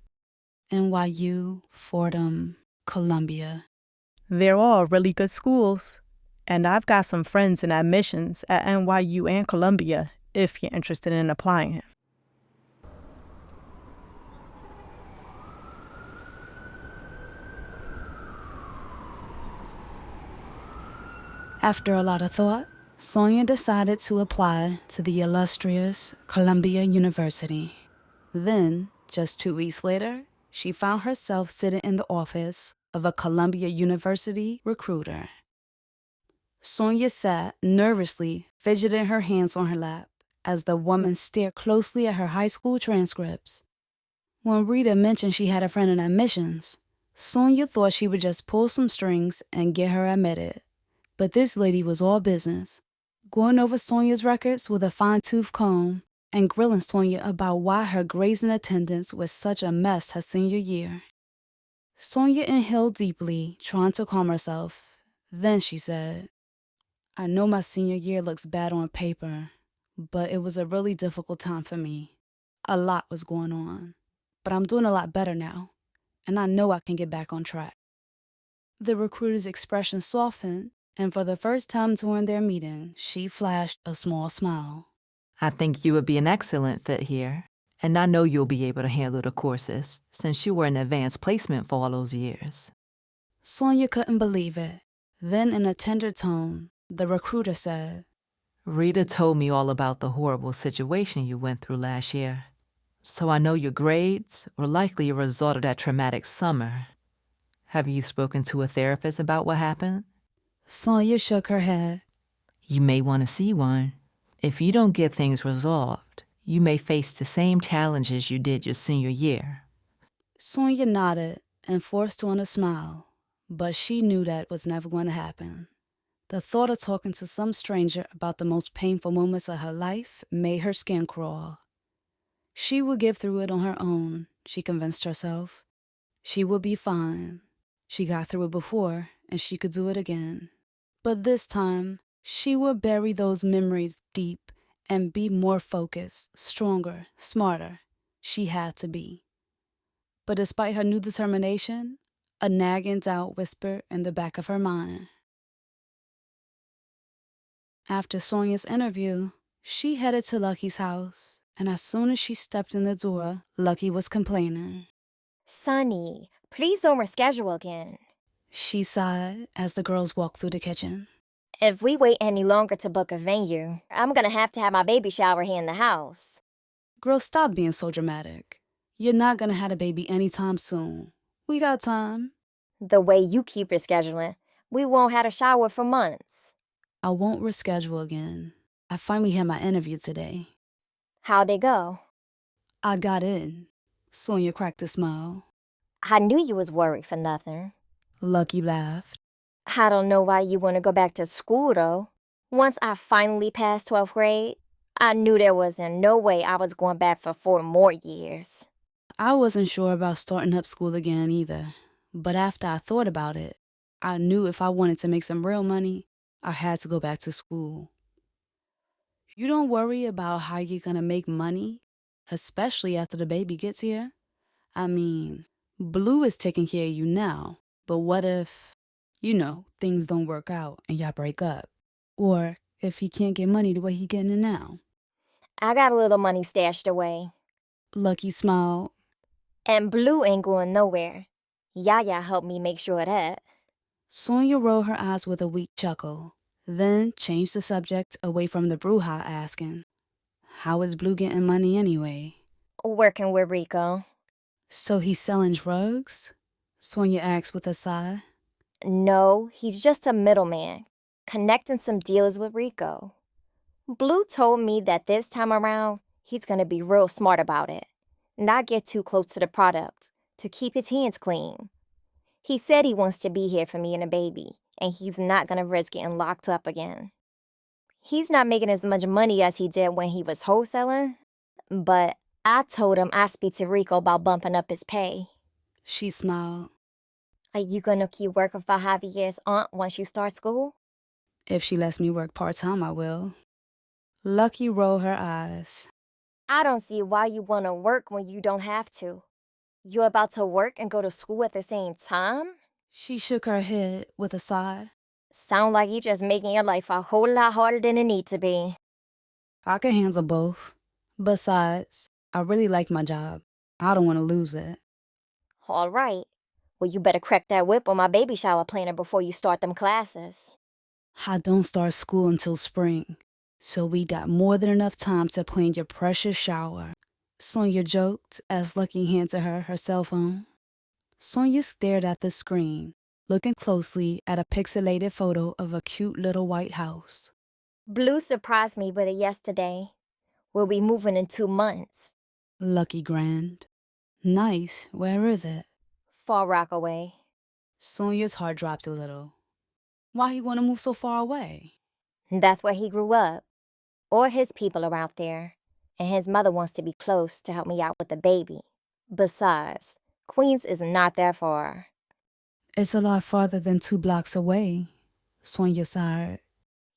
NYU, Fordham, Columbia. They're all really good schools. And I've got some friends in admissions at NYU and Columbia if you're interested in applying. After a lot of thought, Sonia decided to apply to the illustrious Columbia University. Then, just 2 weeks later, she found herself sitting in the office of a Columbia University recruiter. Sonia sat nervously, fidgeting her hands on her lap, as the woman stared closely at her high school transcripts. When Rita mentioned she had a friend in admissions, Sonia thought she would just pull some strings and get her admitted. But this lady was all business, going over Sonia's records with a fine-tooth comb and grilling Sonia about why her grades and attendance was such a mess her senior year. Sonia inhaled deeply, trying to calm herself. Then she said, I know my senior year looks bad on paper, but it was a really difficult time for me. A lot was going on, but I'm doing a lot better now, and I know I can get back on track. The recruiter's expression softened, and for the first time during their meeting, she flashed a small smile. I think you would be an excellent fit here, and I know you'll be able to handle the courses since you were in advanced placement for all those years. Sonia couldn't believe it. Then in a tender tone, the recruiter said, Rita told me all about the horrible situation you went through last year. So I know your grades were likely a result of that traumatic summer. Have you spoken to a therapist about what happened? Sonia shook her head. You may want to see one. If you don't get things resolved, you may face the same challenges you did your senior year. Sonia nodded and forced on a smile. But she knew that was never going to happen. The thought of talking to some stranger about the most painful moments of her life made her skin crawl. She would get through it on her own, she convinced herself. She would be fine. She got through it before, and she could do it again. But this time, she would bury those memories deep and be more focused, stronger, smarter. She had to be. But despite her new determination, a nagging doubt whispered in the back of her mind. After Sonia's interview, she headed to Lucky's house, and as soon as she stepped in the door, Lucky was complaining. Sonny, please don't reschedule again. She sighed as the girls walked through the kitchen. If we wait any longer to book a venue, I'm gonna have to have my baby shower here in the house. Girl, stop being so dramatic. You're not gonna have a baby anytime soon. We got time. The way you keep rescheduling, we won't have a shower for months. I won't reschedule again. I finally had my interview today. How'd it go? I got in. Sonia cracked a smile. I knew you was worried for nothing. Lucky laughed. I don't know why you want to go back to school, though. Once I finally passed 12th grade, I knew there wasn't no way I was going back for 4 more years. I wasn't sure about starting up school again either. But after I thought about it, I knew if I wanted to make some real money, I had to go back to school. You don't worry about how you're gonna make money, especially after the baby gets here. I mean, Blue is taking care of you now, but what if, things don't work out and y'all break up? Or if he can't get money the way he getting it now? I got a little money stashed away. Lucky smiled. And Blue ain't going nowhere. Yaya helped me make sure of that. Sonia rolled her eyes with a weak chuckle, then changed the subject away from the brouhaha, asking, "How is Blue getting money anyway?" Working with Rico. "So he's selling drugs?" Sonia asked with a sigh. No, he's just a middleman, connecting some deals with Rico. Blue told me that this time around, he's gonna be real smart about it, not get too close to the product, to keep his hands clean. He said he wants to be here for me and the baby, and he's not gonna risk getting locked up again. He's not making as much money as he did when he was wholesaling, but I told him I'd speak to Rico about bumping up his pay. She smiled. Are you gonna keep working for Javier's aunt once you start school? If she lets me work part-time, I will. Lucky rolled her eyes. I don't see why you wanna work when you don't have to. You're about to work and go to school at the same time? She shook her head with a sigh. Sound like you're just making your life a whole lot harder than it need to be. I can handle both. Besides, I really like my job. I don't want to lose it. All right. Well, you better crack that whip on my baby shower planner before you start them classes. I don't start school until spring, so we got more than enough time to plan your precious shower. Sonia joked as Lucky handed her cell phone. Sonia stared at the screen, looking closely at a pixelated photo of a cute little white house. Blue surprised me with it yesterday. We'll be moving in 2 months. Lucky grinned. Nice. Where is it? Far Rockaway. Sonia's heart dropped a little. Why he want to move so far away? That's where he grew up. Or his people are out there. And his mother wants to be close to help me out with the baby. Besides, Queens is not that far. It's a lot farther than 2 blocks away. Sonia sighed.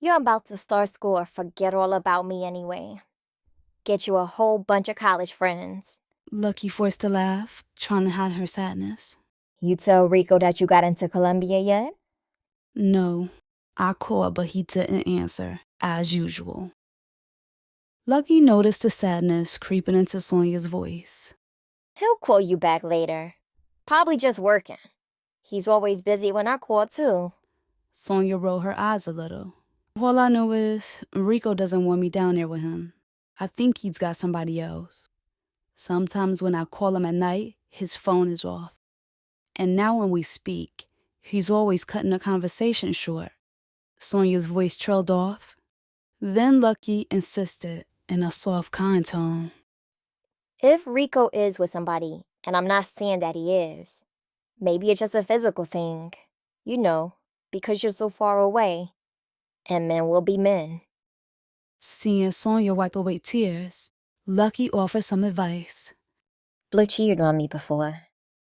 You're about to start school or forget all about me anyway. Get you a whole bunch of college friends. Lucky forced a laugh, trying to hide her sadness. You tell Rico that you got into Columbia yet? No. I called, but he didn't answer, as usual. Lucky noticed the sadness creeping into Sonia's voice. He'll call you back later. Probably just working. He's always busy when I call, too. Sonia rolled her eyes a little. All I know is Rico doesn't want me down there with him. I think he's got somebody else. Sometimes when I call him at night, his phone is off. And now when we speak, he's always cutting the conversation short. Sonia's voice trailed off. Then Lucky insisted in a soft, kind tone. If Rico is with somebody, and I'm not saying that he is, maybe it's just a physical thing. You know, because you're so far away. And men will be men. Seeing Sonia wipe away tears, Lucky offered some advice. Blue cheated on me before.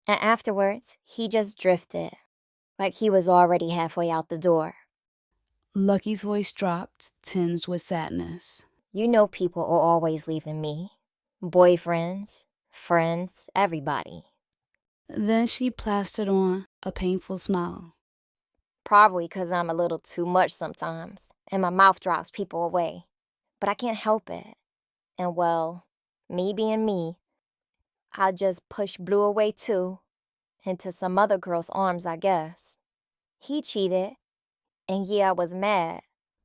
And afterwards, he just drifted. Like he was already halfway out the door. Lucky's voice dropped, tinged with sadness. You know people are always leaving me. Boyfriends, friends, everybody. Then she plastered on a painful smile. Probably because I'm a little too much sometimes, and my mouth drops people away. But I can't help it. And well, me being me, I just push Blue away too, into some other girl's arms, I guess. He cheated, and yeah, I was mad,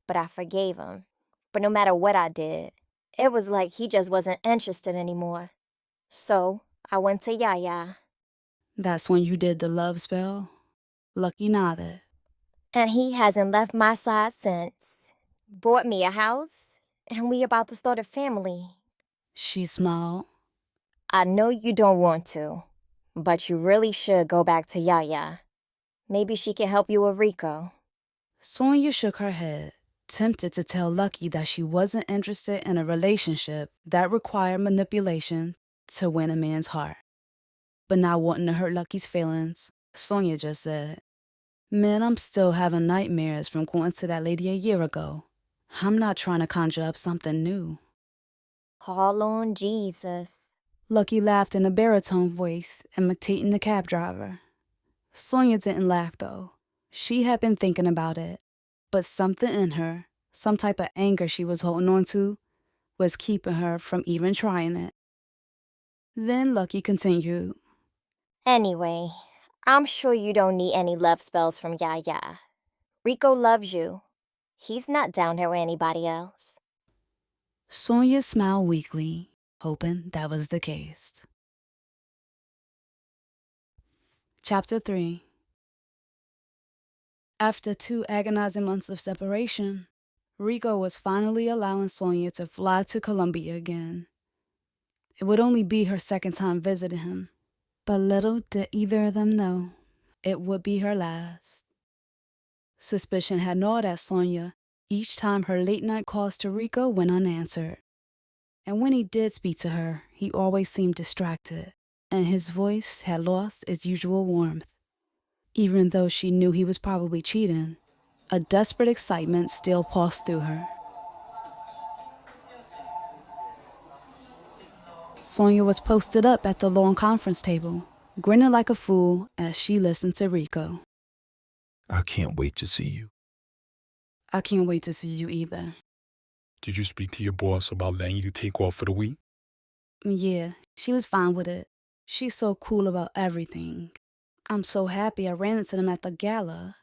but I forgave him. But no matter what I did, it was like he just wasn't interested anymore. So I went to Yaya. That's when you did the love spell? Lucky nodded. And he hasn't left my side since. Bought me a house, and we about to start a family. She smiled. I know you don't want to, but you really should go back to Yaya. Maybe she can help you with Rico. Sonia shook her head, tempted to tell Lucky that she wasn't interested in a relationship that required manipulation to win a man's heart. But not wanting to hurt Lucky's feelings, Sonia just said, "Man, I'm still having nightmares from going to that lady a year ago. I'm not trying to conjure up something new." Call on Jesus. Lucky laughed in a baritone voice, imitating the cab driver. Sonia didn't laugh, though. She had been thinking about it, but something in her, some type of anger she was holding on to, was keeping her from even trying it. Then Lucky continued. Anyway, I'm sure you don't need any love spells from Yaya. Rico loves you. He's not down here with anybody else. Sonia smiled weakly, hoping that was the case. Chapter 3. After 2 agonizing months of separation, Rico was finally allowing Sonia to fly to Colombia again. It would only be her second time visiting him, but little did either of them know it would be her last. Suspicion had gnawed at Sonia each time her late-night calls to Rico went unanswered. And when he did speak to her, he always seemed distracted, and his voice had lost its usual warmth. Even though she knew he was probably cheating, a desperate excitement still pulsed through her. Sonia was posted up at the long conference table, grinning like a fool as she listened to Rico. I can't wait to see you. I can't wait to see you either. Did you speak to your boss about letting you take off for the week? Yeah, she was fine with it. She's so cool about everything. I'm so happy I ran into them at the gala.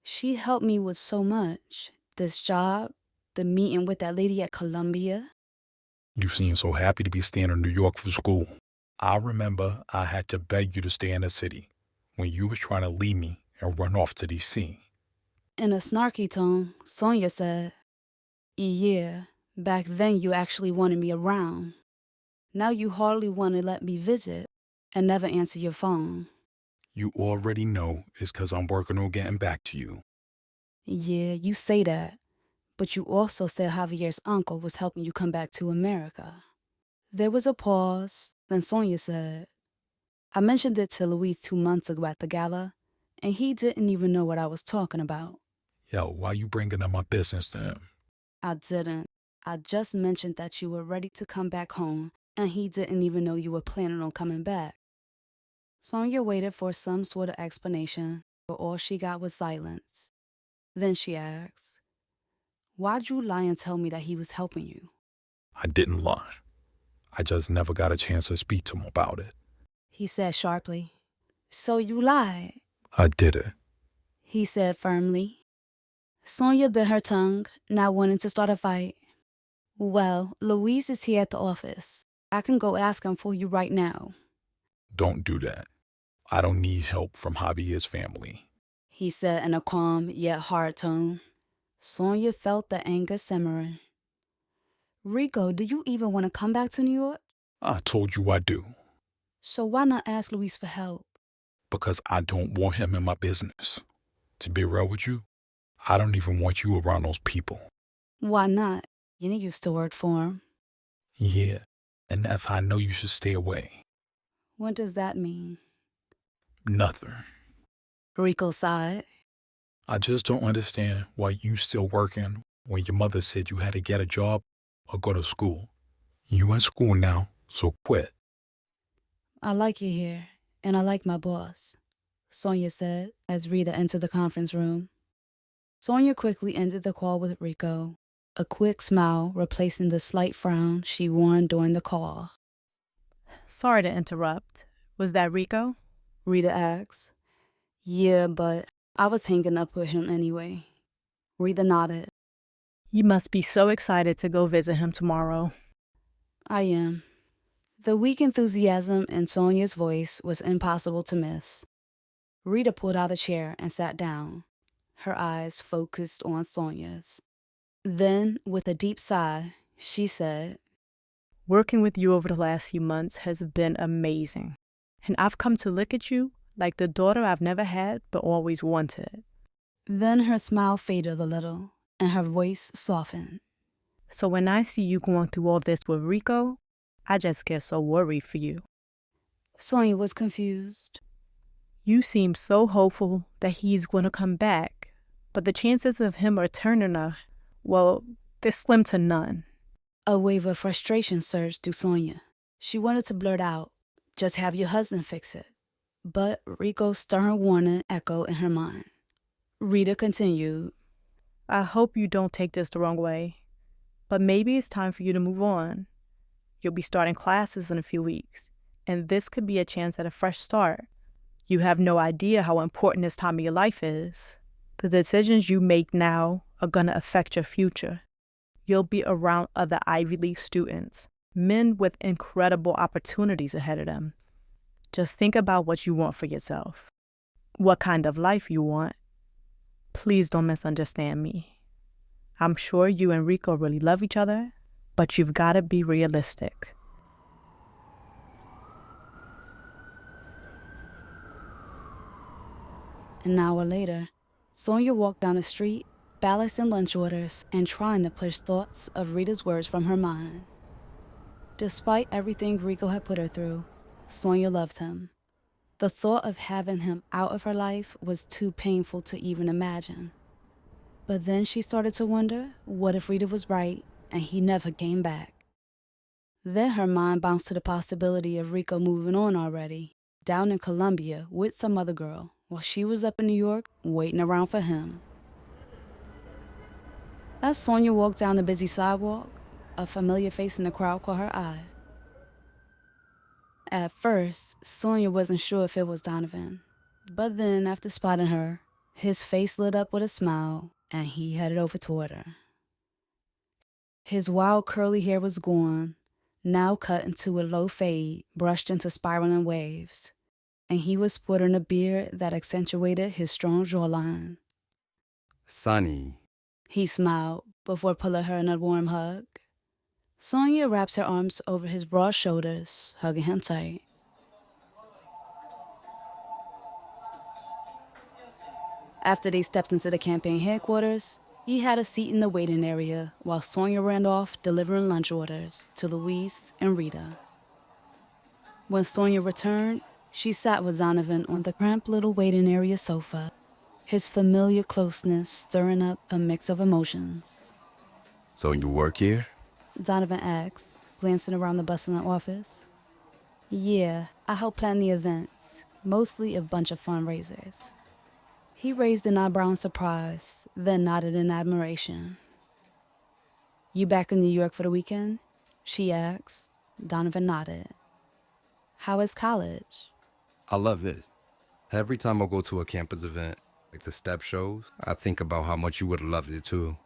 She helped me with so much. This job, the meeting with that lady at Columbia. You seem so happy to be staying in New York for school. I remember I had to beg you to stay in the city when you was trying to leave me and run off to D.C. In a snarky tone, Sonia said, "Yeah, back then you actually wanted me around. Now you hardly want to let me visit and never answer your phone." You already know it's because I'm working on getting back to you. Yeah, you say that, but you also said Javier's uncle was helping you come back to America. There was a pause, then Sonia said, "I mentioned it to Luis 2 months ago at the gala, and he didn't even know what I was talking about." Yo, why you bringing up my business to him? "I didn't. I just mentioned that you were ready to come back home, and he didn't even know you were planning on coming back." Sonia waited for some sort of explanation, but all she got was silence. Then she asked, "Why'd you lie and tell me that he was helping you?" I didn't lie. I just never got a chance to speak to him about it. He said sharply. "So you lied?" I did it. He said firmly. Sonia bit her tongue, not wanting to start a fight. "Well, Louise is here at the office. I can go ask him for you right now." Don't do that. I don't need help from Javier's family. He said in a calm yet hard tone. Sonia felt the anger simmering. "Rico, do you even want to come back to New York?" I told you I do. "So why not ask Luis for help?" Because I don't want him in my business. To be real with you, I don't even want you around those people. Why not? You ain't used to work for 'em. Yeah, and that's how I know you should stay away. What does that mean? Nothing. Rico sighed. I just don't understand why you still working when your mother said you had to get a job or go to school. You in school now, so quit. I like you here, and I like my boss, Sonia said as Rita entered the conference room. Sonia quickly ended the call with Rico, a quick smile replacing the slight frown she wore during the call. Sorry to interrupt. Was that Rico? Rita asked. Yeah, but I was hanging up with him anyway. Rita nodded. You must be so excited to go visit him tomorrow. I am. The weak enthusiasm in Sonia's voice was impossible to miss. Rita pulled out a chair and sat down, her eyes focused on Sonia's. Then, with a deep sigh, she said, Working with you over the last few months has been amazing. And I've come to look at you like the daughter I've never had but always wanted. Then her smile faded a little, and her voice softened. So when I see you going through all this with Rico, I just get so worried for you. Sonia was confused. You seem so hopeful that he's going to come back, but the chances of him returning are, well, they're slim to none. A wave of frustration surged through Sonia. She wanted to blurt out, just have your husband fix it. But Rico's stern warning echoed in her mind. Rita continued, I hope you don't take this the wrong way, but maybe it's time for you to move on. You'll be starting classes in a few weeks, and this could be a chance at a fresh start. You have no idea how important this time of your life is. The decisions you make now are going to affect your future. You'll be around other Ivy League students, men with incredible opportunities ahead of them. Just think about what you want for yourself, what kind of life you want. Please don't misunderstand me. I'm sure you and Rico really love each other, but you've got to be realistic. An hour later, Sonia walked down the street, balancing lunch orders and trying to push thoughts of Rita's words from her mind. Despite everything Rico had put her through, Sonia loved him. The thought of having him out of her life was too painful to even imagine. But then she started to wonder, what if Rita was right and he never came back? Then her mind bounced to the possibility of Rico moving on already, down in Colombia with some other girl, while she was up in New York waiting around for him. As Sonia walked down the busy sidewalk, a familiar face in the crowd caught her eye. At first, Sonia wasn't sure if it was Donovan, but then after spotting her, his face lit up with a smile and he headed over toward her. His wild curly hair was gone, now cut into a low fade, brushed into spiraling waves, and he was sporting a beard that accentuated his strong jawline. Sonny. He smiled before pulling her in a warm hug. Sonia wrapped her arms over his broad shoulders, hugging him tight. After they stepped into the campaign headquarters, he had a seat in the waiting area while Sonia ran off delivering lunch orders to Louise and Rita. When Sonia returned, she sat with Donovan on the cramped little waiting area sofa, his familiar closeness stirring up a mix of emotions. So you work here? Donovan asked, glancing around the bustling office. Yeah, I help plan the events, mostly a bunch of fundraisers. He raised an eyebrow in surprise, then nodded in admiration. You back in New York for the weekend? She asked. Donovan nodded. How is college? I love it. Every time I go to a campus event, like the step shows, I think about how much you would have loved it too.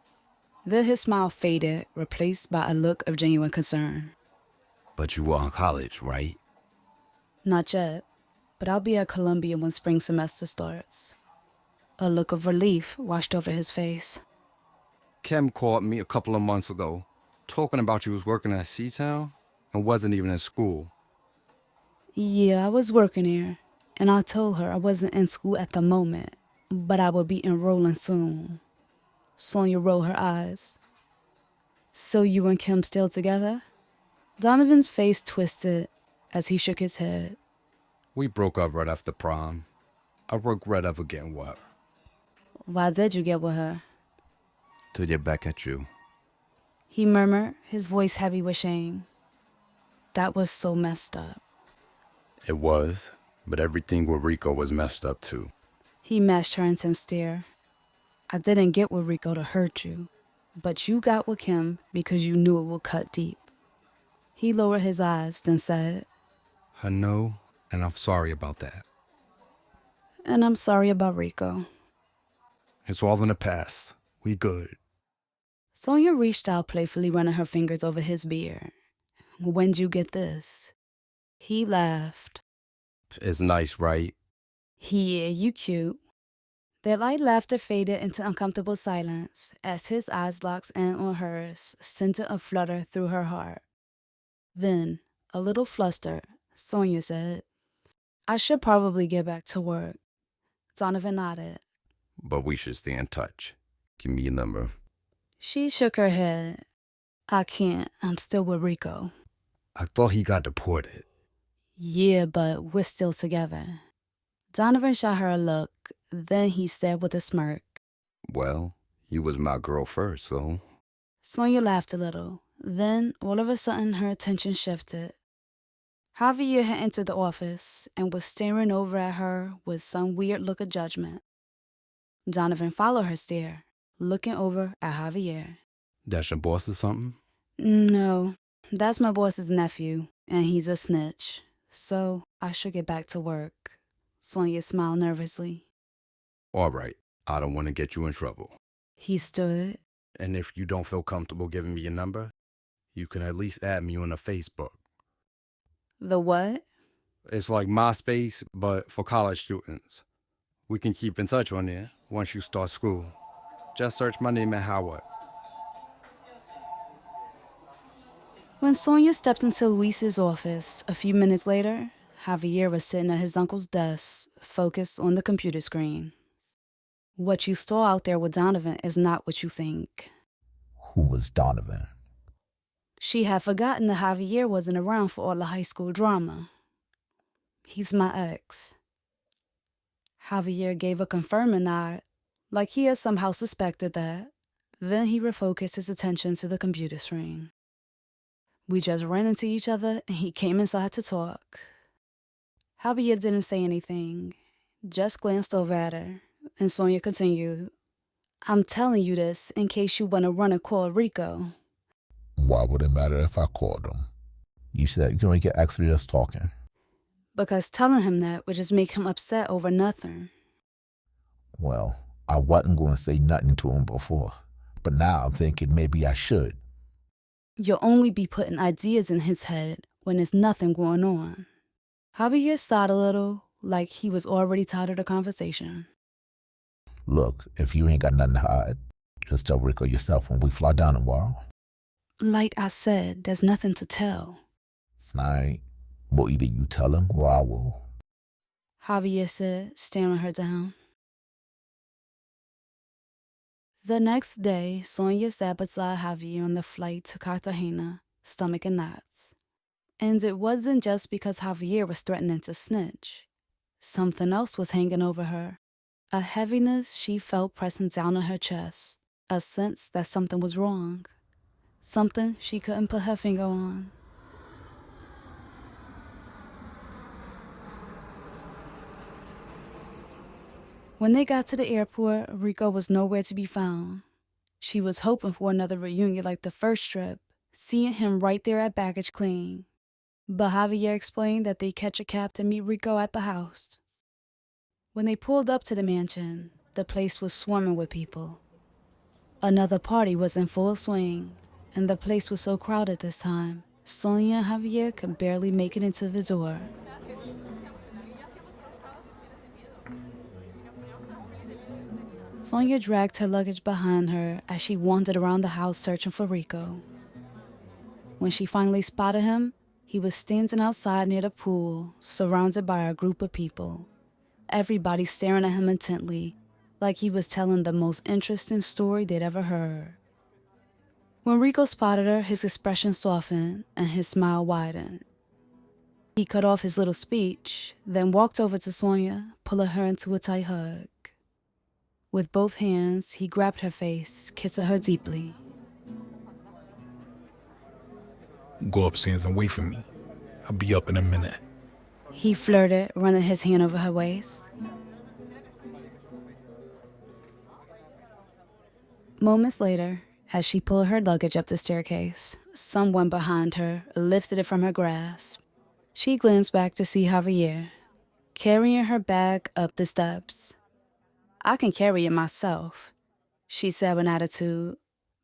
Then his smile faded, replaced by a look of genuine concern. But you are in college, right? Not yet, but I'll be at Columbia when spring semester starts. A look of relief washed over his face. Kim called me a couple of months ago, talking about you was working at Seatown and wasn't even in school. Yeah, I was working here, and I told her I wasn't in school at the moment. but I will be enrolling soon. Sonia rolled her eyes. So you and Kim still together? Donovan's face twisted as he shook his head. We broke up right after prom. I regret ever getting with her. Why did you get with her? To get back at you. He murmured, his voice heavy with shame. That was so messed up. It was, but everything with Rico was messed up too. He matched her intense stare. I didn't get with Rico to hurt you, but you got with Kim because you knew it would cut deep. He lowered his eyes, then said, I know, and I'm sorry about that. And I'm sorry about Rico. It's all in the past. We good. Sonia reached out playfully, running her fingers over his beard. When'd you get this? He laughed. It's nice, right? Yeah, you cute. Their light laughter faded into uncomfortable silence as his eyes locked in on hers, sent a flutter through her heart. Then, a little flustered, Sonia said, I should probably get back to work. Donovan nodded. But we should stay in touch. Give me your number. She shook her head. I can't. I'm still with Rico. I thought he got deported. Yeah, but we're still together. Donovan shot her a look. Then he said with a smirk. Well, you was my girl first, so... Sonia laughed a little. Then, all of a sudden, her attention shifted. Javier had entered the office and was staring over at her with some weird look of judgment. Donovan followed her stare, looking over at Javier. That's your boss or something? No, that's my boss's nephew, and he's a snitch. So, I should get back to work. Sonia smiled nervously. All right, I don't want to get you in trouble. He stood. And if you don't feel comfortable giving me your number, you can at least add me on a Facebook. The what? It's like MySpace, but for college students. We can keep in touch on there once you start school. Just search my name at Howard. When Sonia stepped into Luis's office a few minutes later, Javier was sitting at his uncle's desk, focused on the computer screen. What you saw out there with Donovan is not what you think. Who was Donovan? She had forgotten that Javier wasn't around for all the high school drama. He's my ex. Javier gave a confirming nod, like he had somehow suspected that. Then he refocused his attention to the computer screen. We just ran into each other and he came inside to talk. Javier didn't say anything, just glanced over at her, and Sonia continued, I'm telling you this in case you want to run and call Rico. Why would it matter if I called him? You said you're going to get actually just talking. Because telling him that would just make him upset over nothing. Well, I wasn't going to say nothing to him before, but now I'm thinking maybe I should. You'll only be putting ideas in his head when there's nothing going on. Javier sighed a little, like he was already tired of the conversation. Look, if you ain't got nothing to hide, just tell Rico yourself when we fly down tomorrow. Like I said, there's nothing to tell. Alright, well either you tell him or I will. Javier said, staring her down. The next day, Sonia sat beside Javier on the flight to Cartagena, stomach in knots. And it wasn't just because Javier was threatening to snitch. Something else was hanging over her. A heaviness she felt pressing down on her chest. A sense that something was wrong. Something she couldn't put her finger on. When they got to the airport, Rico was nowhere to be found. She was hoping for another reunion like the first trip, seeing him right there at baggage claim. But Javier explained that they'd catch a cab to meet Rico at the house. When they pulled up to the mansion, the place was swarming with people. Another party was in full swing, and the place was so crowded this time, Sonia and Javier could barely make it into the door. Sonia dragged her luggage behind her as she wandered around the house searching for Rico. When she finally spotted him, he was standing outside near the pool, surrounded by a group of people. Everybody staring at him intently, like he was telling the most interesting story they'd ever heard. When Rico spotted her, his expression softened and his smile widened. He cut off his little speech, then walked over to Sonia, pulling her into a tight hug. With both hands, he grabbed her face, kissing her deeply. Go upstairs and wait for me. I'll be up in a minute. He flirted, running his hand over her waist. Moments later, as she pulled her luggage up the staircase, someone behind her lifted it from her grasp. She glanced back to see Javier, carrying her bag up the steps. "I can carry it myself," she said with attitude,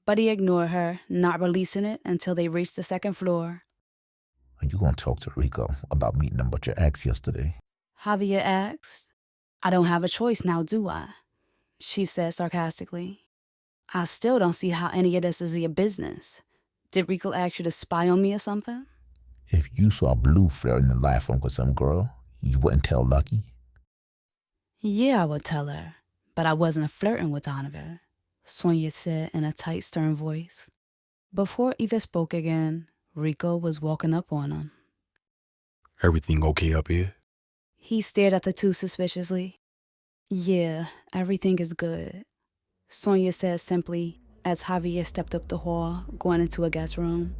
but he ignored her, not releasing it until they reached the second floor. Are you going to talk to Rico about meeting him with your ex yesterday? Javier asked. "I don't have a choice now, do I?" she said sarcastically. "I still don't see how any of this is your business. Did Rico ask you to spy on me or something?" If you saw Blue flirting the life from with some girl, you wouldn't tell Lucky? "Yeah, I would tell her, but I wasn't flirting with Donovan," Sonia said in a tight, stern voice. Before Eva spoke again, Rico was walking up on him. Everything okay up here? He stared at the two suspiciously. "Yeah, everything is good," Sonia said simply as Javier stepped up the hall, going into a guest room.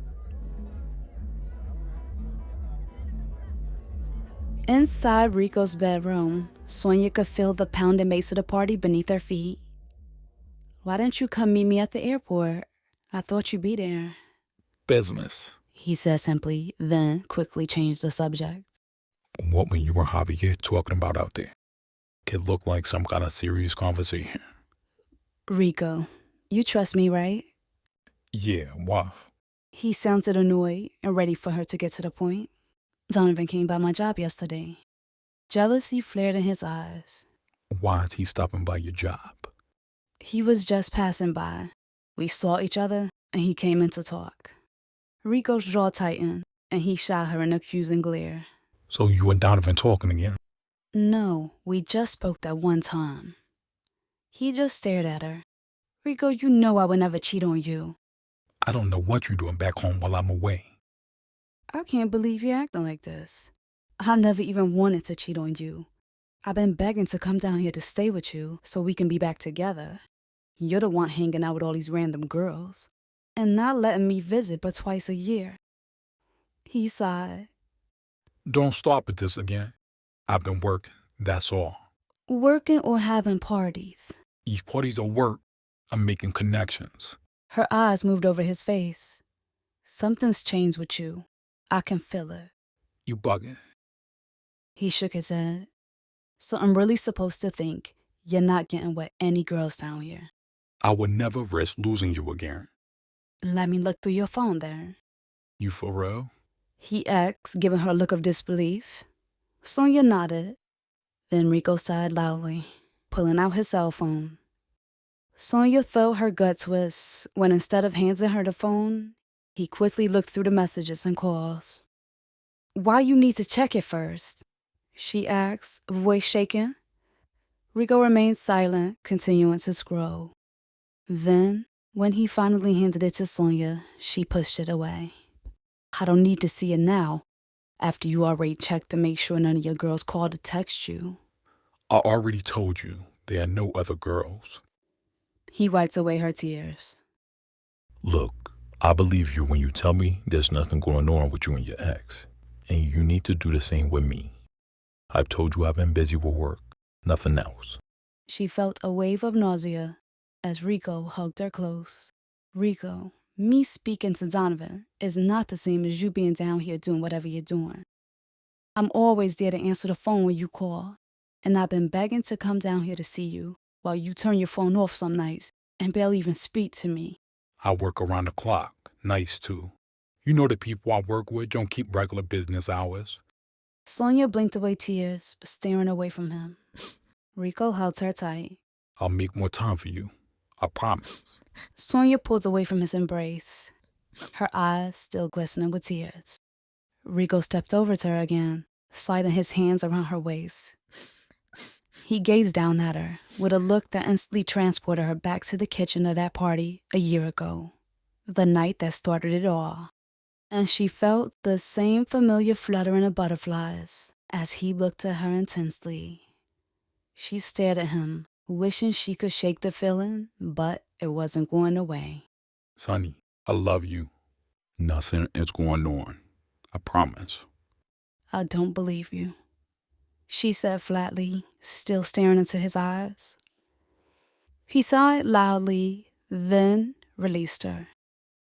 Inside Rico's bedroom, Sonia could feel the pounding bass of the party beneath her feet. "Why didn't you come meet me at the airport? I thought you'd be there," Business. he said simply, then quickly changed the subject. What were you and Javier talking about out there? It looked like some kind of serious conversation. "Rico, you trust me, right?" Yeah, why? He sounded annoyed and ready for her to get to the point. "Donovan came by my job yesterday." Jealousy flared in his eyes. Why is he stopping by your job? "He was just passing by. We saw each other, and he came in to talk." Rico's jaw tightened, and he shot her an accusing glare. So you and Donovan talking again? "No, we just spoke that one time." He just stared at her. "Rico, you know I would never cheat on you." I don't know what you're doing back home while I'm away. "I can't believe you're acting like this. I never even wanted to cheat on you. I've been begging to come down here to stay with you so we can be back together. You're the one hanging out with all these random girls and not letting me visit but twice a year." He sighed. Don't start with this again. I've been working, that's all. "Working or having parties?" These parties are work. I'm making connections. Her eyes moved over his face. "Something's changed with you. I can feel it." You bugging. He shook his head. "So I'm really supposed to think you're not getting with any girls down here?" I would never risk losing you again. "Let me look through your phone there." You for real? He asked, giving her a look of disbelief. Sonia nodded. Then Rico sighed loudly, pulling out his cell phone. Sonia felt her gut twist when instead of handing her the phone, he quickly looked through the messages and calls. "Why you need to check it first?" she asked, voice shaking. Rico remained silent, continuing to scroll. Then, when he finally handed it to Sonia, she pushed it away. "I don't need to see it now, after you already checked to make sure none of your girls called to text you." I already told you there are no other girls. He wiped away her tears. Look, I believe you when you tell me there's nothing going on with you and your ex, and you need to do the same with me. I've told you I've been busy with work, nothing else. She felt a wave of nausea as Rico hugged her close. "Rico, me speaking to Donovan is not the same as you being down here doing whatever you're doing. I'm always there to answer the phone when you call, and I've been begging to come down here to see you while you turn your phone off some nights and barely even speak to me." I work around the clock, nice too. You know the people I work with don't keep regular business hours. Sonia blinked away tears, staring away from him. Rico held her tight. I'll make more time for you, I promise. Sonia pulled away from his embrace, her eyes still glistening with tears. Rico stepped over to her again, sliding his hands around her waist. He gazed down at her with a look that instantly transported her back to the kitchen of that party a year ago, the night that started it all. And she felt the same familiar fluttering of butterflies as he looked at her intensely. She stared at him, wishing she could shake the feeling, but it wasn't going away. Sonny, I love you. Nothing is going on. I promise. I don't believe you, she said flatly, still staring into his eyes. He sighed loudly, then released her,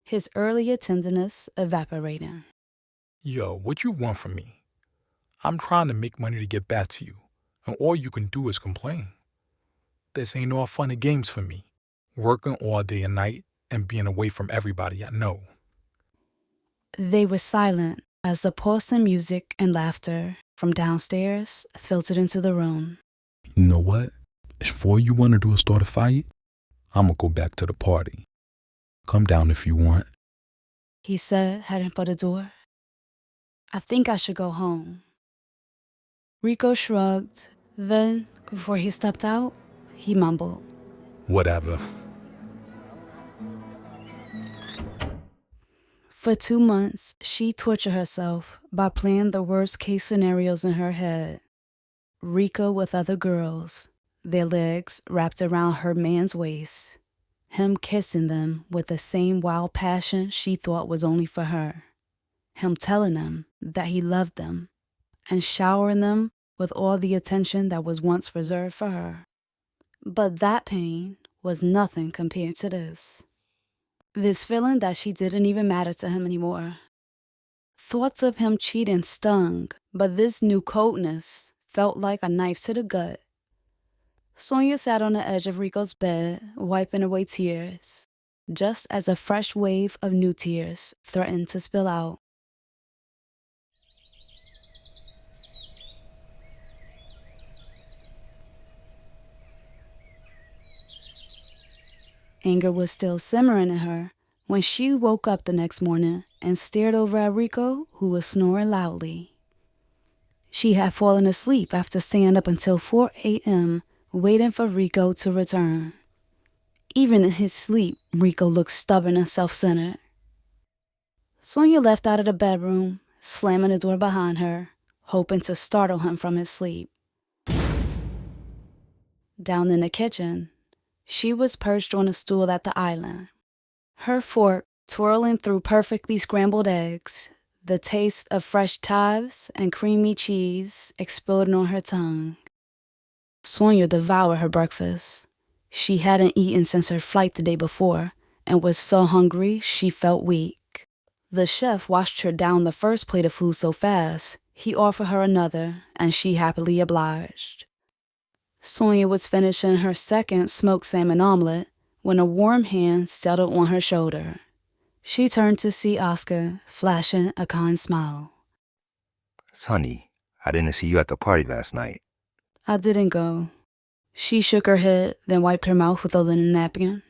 his earlier tenderness evaporating. Yo, what you want from me? I'm trying to make money to get back to you, and all you can do is complain. This ain't all fun and games for me. Working all day and night and being away from everybody I know. They were silent as the pulsing music and laughter from downstairs filtered into the room. You know what? If all you want to do is start a fight, I'm going to go back to the party. Come down if you want, he said, heading for the door. I think I should go home. Rico shrugged. Then, before he stepped out, he mumbled, Whatever. For 2 months, she tortured herself by playing the worst-case scenarios in her head. Rico with other girls, their legs wrapped around her man's waist. Him kissing them with the same wild passion she thought was only for her. Him telling them that he loved them and showering them with all the attention that was once reserved for her. But that pain was nothing compared to this. This feeling that she didn't even matter to him anymore. Thoughts of him cheating stung, but this new coldness felt like a knife to the gut. Sonia sat on the edge of Rico's bed, wiping away tears, just as a fresh wave of new tears threatened to spill out. Anger was still simmering in her when she woke up the next morning and stared over at Rico, who was snoring loudly. She had fallen asleep after staying up until 4 a.m. waiting for Rico to return. Even in his sleep, Rico looked stubborn and self-centered. Sonia left out of the bedroom, slamming the door behind her, hoping to startle him from his sleep. Down in the kitchen, she was perched on a stool at the island, her fork twirling through perfectly scrambled eggs, the taste of fresh chives and creamy cheese exploding on her tongue. Sonia devoured her breakfast. She hadn't eaten since her flight the day before and was so hungry she felt weak. The chef washed her down the first plate of food so fast, he offered her another, and she happily obliged. Sonia was finishing her second smoked salmon omelet when a warm hand settled on her shoulder. She turned to see Oscar, flashing a kind smile. Sonny, I didn't see you at the party last night. I didn't go. She shook her head, then wiped her mouth with a linen napkin.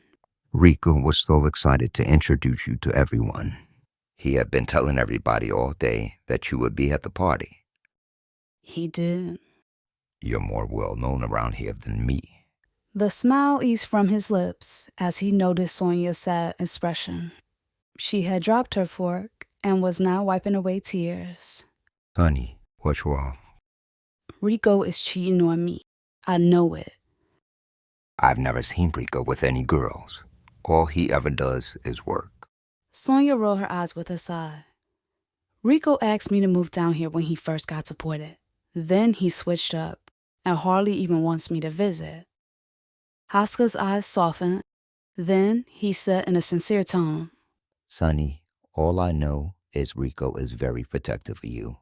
Rico was so excited to introduce you to everyone. He had been telling everybody all day that you would be at the party. He did. You're more well-known around here than me. The smile eased from his lips as he noticed Sonia's sad expression. She had dropped her fork and was now wiping away tears. Sonny, what's wrong? Rico is cheating on me. I know it. I've never seen Rico with any girls. All he ever does is work. Sonia rolled her eyes with a sigh. Rico asked me to move down here when he first got deported. Then he switched up and hardly even wants me to visit. Oscar's eyes softened. Then he said in a sincere tone, Sonny, all I know is Rico is very protective of you.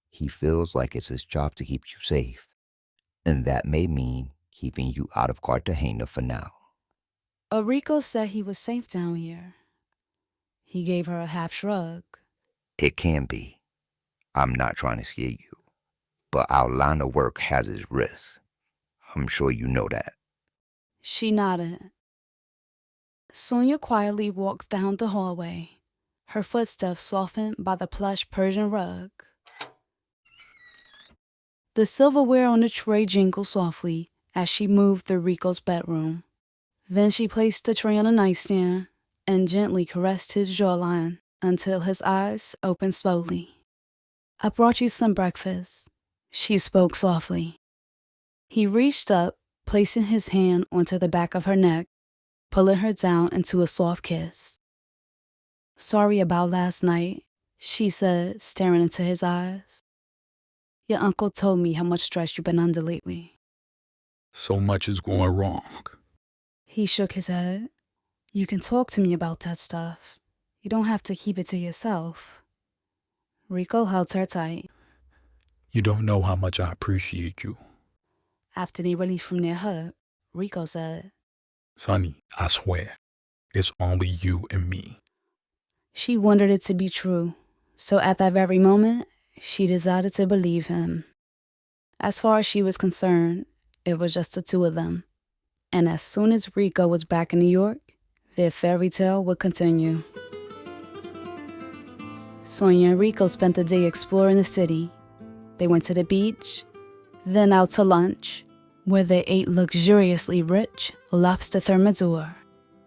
He feels like it's his job to keep you safe. And that may mean keeping you out of Cartagena for now. Rico said he was safe down here. He gave her a half shrug. It can be. I'm not trying to scare you. But our line of work has its risks. I'm sure you know that. She nodded. Sonia quietly walked down the hallway, her footsteps softened by the plush Persian rug. The silverware on the tray jingled softly as she moved through Rico's bedroom. Then she placed the tray on a nightstand and gently caressed his jawline until his eyes opened slowly. "I brought you some breakfast," she spoke softly. He reached up, placing his hand onto the back of her neck, pulling her down into a soft kiss. "Sorry about last night," she said, staring into his eyes. "Your uncle told me how much stress you've been under lately." So much is going wrong. He shook his head. "You can talk to me about that stuff. You don't have to keep it to yourself." Rico held her tight. You don't know how much I appreciate you. After they released from their hug, Rico said, Sonny, I swear, it's only you and me. She wanted it to be true, so at that very moment, she decided to believe him. As far as she was concerned, it was just the two of them. And as soon as Rico was back in New York, their fairy tale would continue. Sonia and Rico spent the day exploring the city. They went to the beach, then out to lunch, where they ate luxuriously rich lobster thermidor.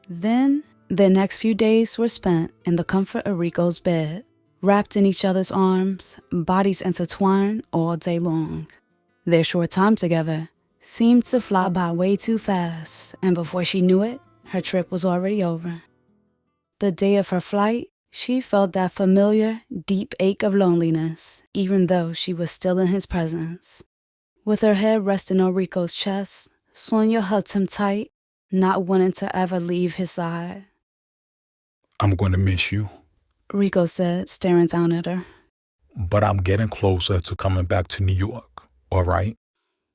Then, the next few days were spent in the comfort of Rico's bed, wrapped in each other's arms, bodies intertwined all day long. Their short time together seemed to fly by way too fast, and before she knew it, her trip was already over. The day of her flight, she felt that familiar, deep ache of loneliness, even though she was still in his presence. With her head resting on Rico's chest, Sonia hugged him tight, not wanting to ever leave his side. I'm going to miss you. Rico said, staring down at her. But I'm getting closer to coming back to New York, all right?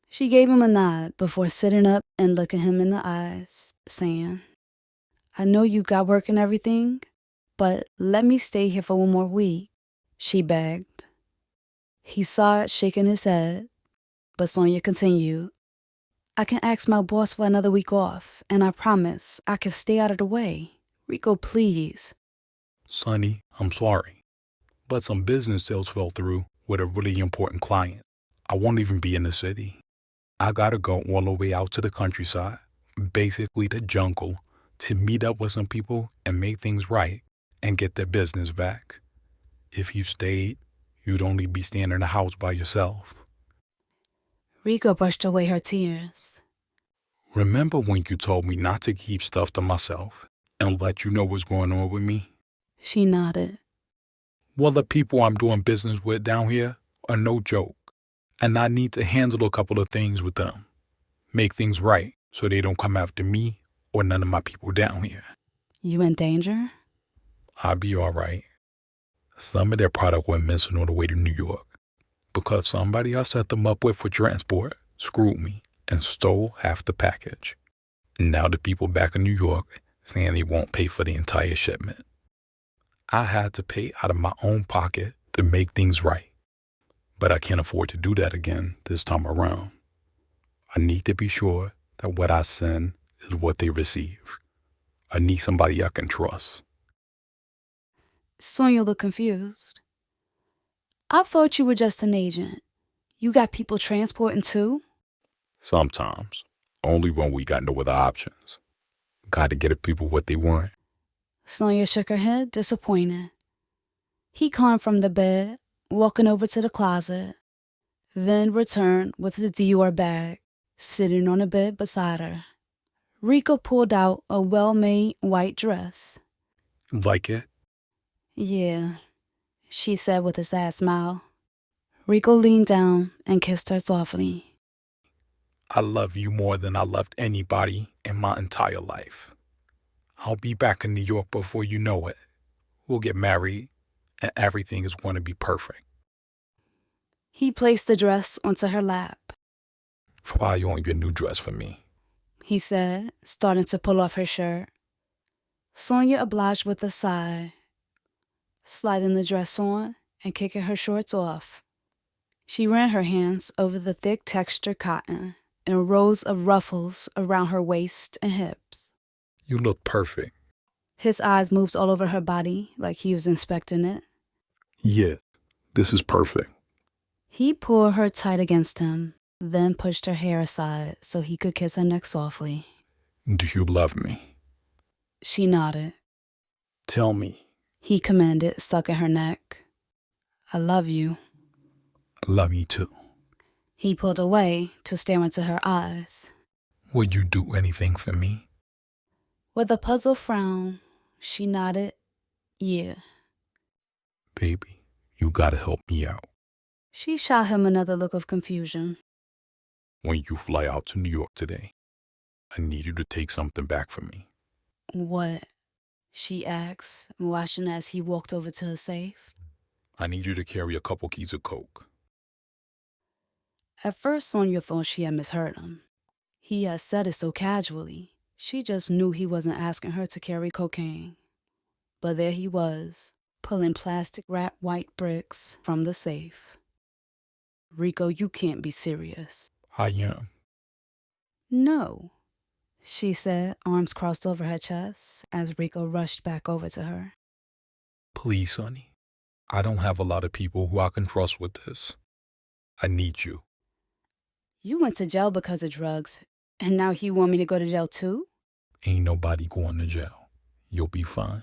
She gave him a nod before sitting up and looking him in the eyes, saying, I know you got work and everything, but let me stay here for one more week, she begged. He saw it, shaking his head, but Sonia continued, I can ask my boss for another week off, and I promise I can stay out of the way. Rico, please. Sonny, I'm sorry, but some business deals fell through with a really important client. I won't even be in the city. I gotta go all the way out to the countryside, basically the jungle, to meet up with some people and make things right and get their business back. If you stayed, you'd only be staying in the house by yourself. Rico brushed away her tears. Remember when you told me not to keep stuff to myself and let you know what's going on with me? She nodded. Well, the people I'm doing business with down here are no joke, and I need to handle a couple of things with them. Make things right so they don't come after me or none of my people down here. You in danger? I'll be all right. Some of their product went missing on the way to New York because somebody I set them up with for transport screwed me and stole half the package. Now the people back in New York saying they won't pay for the entire shipment. I had to pay out of my own pocket to make things right, but I can't afford to do that again this time around. I need to be sure that what I send is what they receive. I need somebody I can trust. Sonia looked confused. I thought you were just an agent. You got people transporting too? Sometimes. Only when we got no other options. Got to get the people what they want. Sonia shook her head, disappointed. He climbed from the bed, walking over to the closet, then returned with the Dior bag, sitting on the bed beside her. Rico pulled out a well-made white dress. Like it? Yeah, she said with a sad smile. Rico leaned down and kissed her softly. I love you more than I loved anybody in my entire life. I'll be back in New York before you know it. We'll get married, and everything is going to be perfect. He placed the dress onto her lap. Try on your new dress for me, he said, starting to pull off her shirt. Sonia obliged with a sigh, sliding the dress on and kicking her shorts off. She ran her hands over the thick textured cotton and rows of ruffles around her waist and hips. You look perfect. His eyes moved all over her body like he was inspecting it. Yeah, this is perfect. He pulled her tight against him, then pushed her hair aside so he could kiss her neck softly. Do you love me? She nodded. Tell me. He commanded, sucking her neck. I love you. I love you too. He pulled away to stare into her eyes. Would you do anything for me? With a puzzled frown, she nodded, yeah. Baby, you gotta help me out. She shot him another look of confusion. When you fly out to New York today, I need you to take something back for me. What? She asked, watching as he walked over to her safe. I need you to carry a couple keys of coke. At first, Sonia thought she had misheard him. He had said it so casually. She just knew he wasn't asking her to carry cocaine. But there he was, pulling plastic-wrapped white bricks from the safe. Rico, you can't be serious. I am. No, she said, arms crossed over her chest, as Rico rushed back over to her. Please, honey. I don't have a lot of people who I can trust with this. I need you. You went to jail because of drugs, and now you want me to go to jail too? Ain't nobody going to jail. You'll be fine.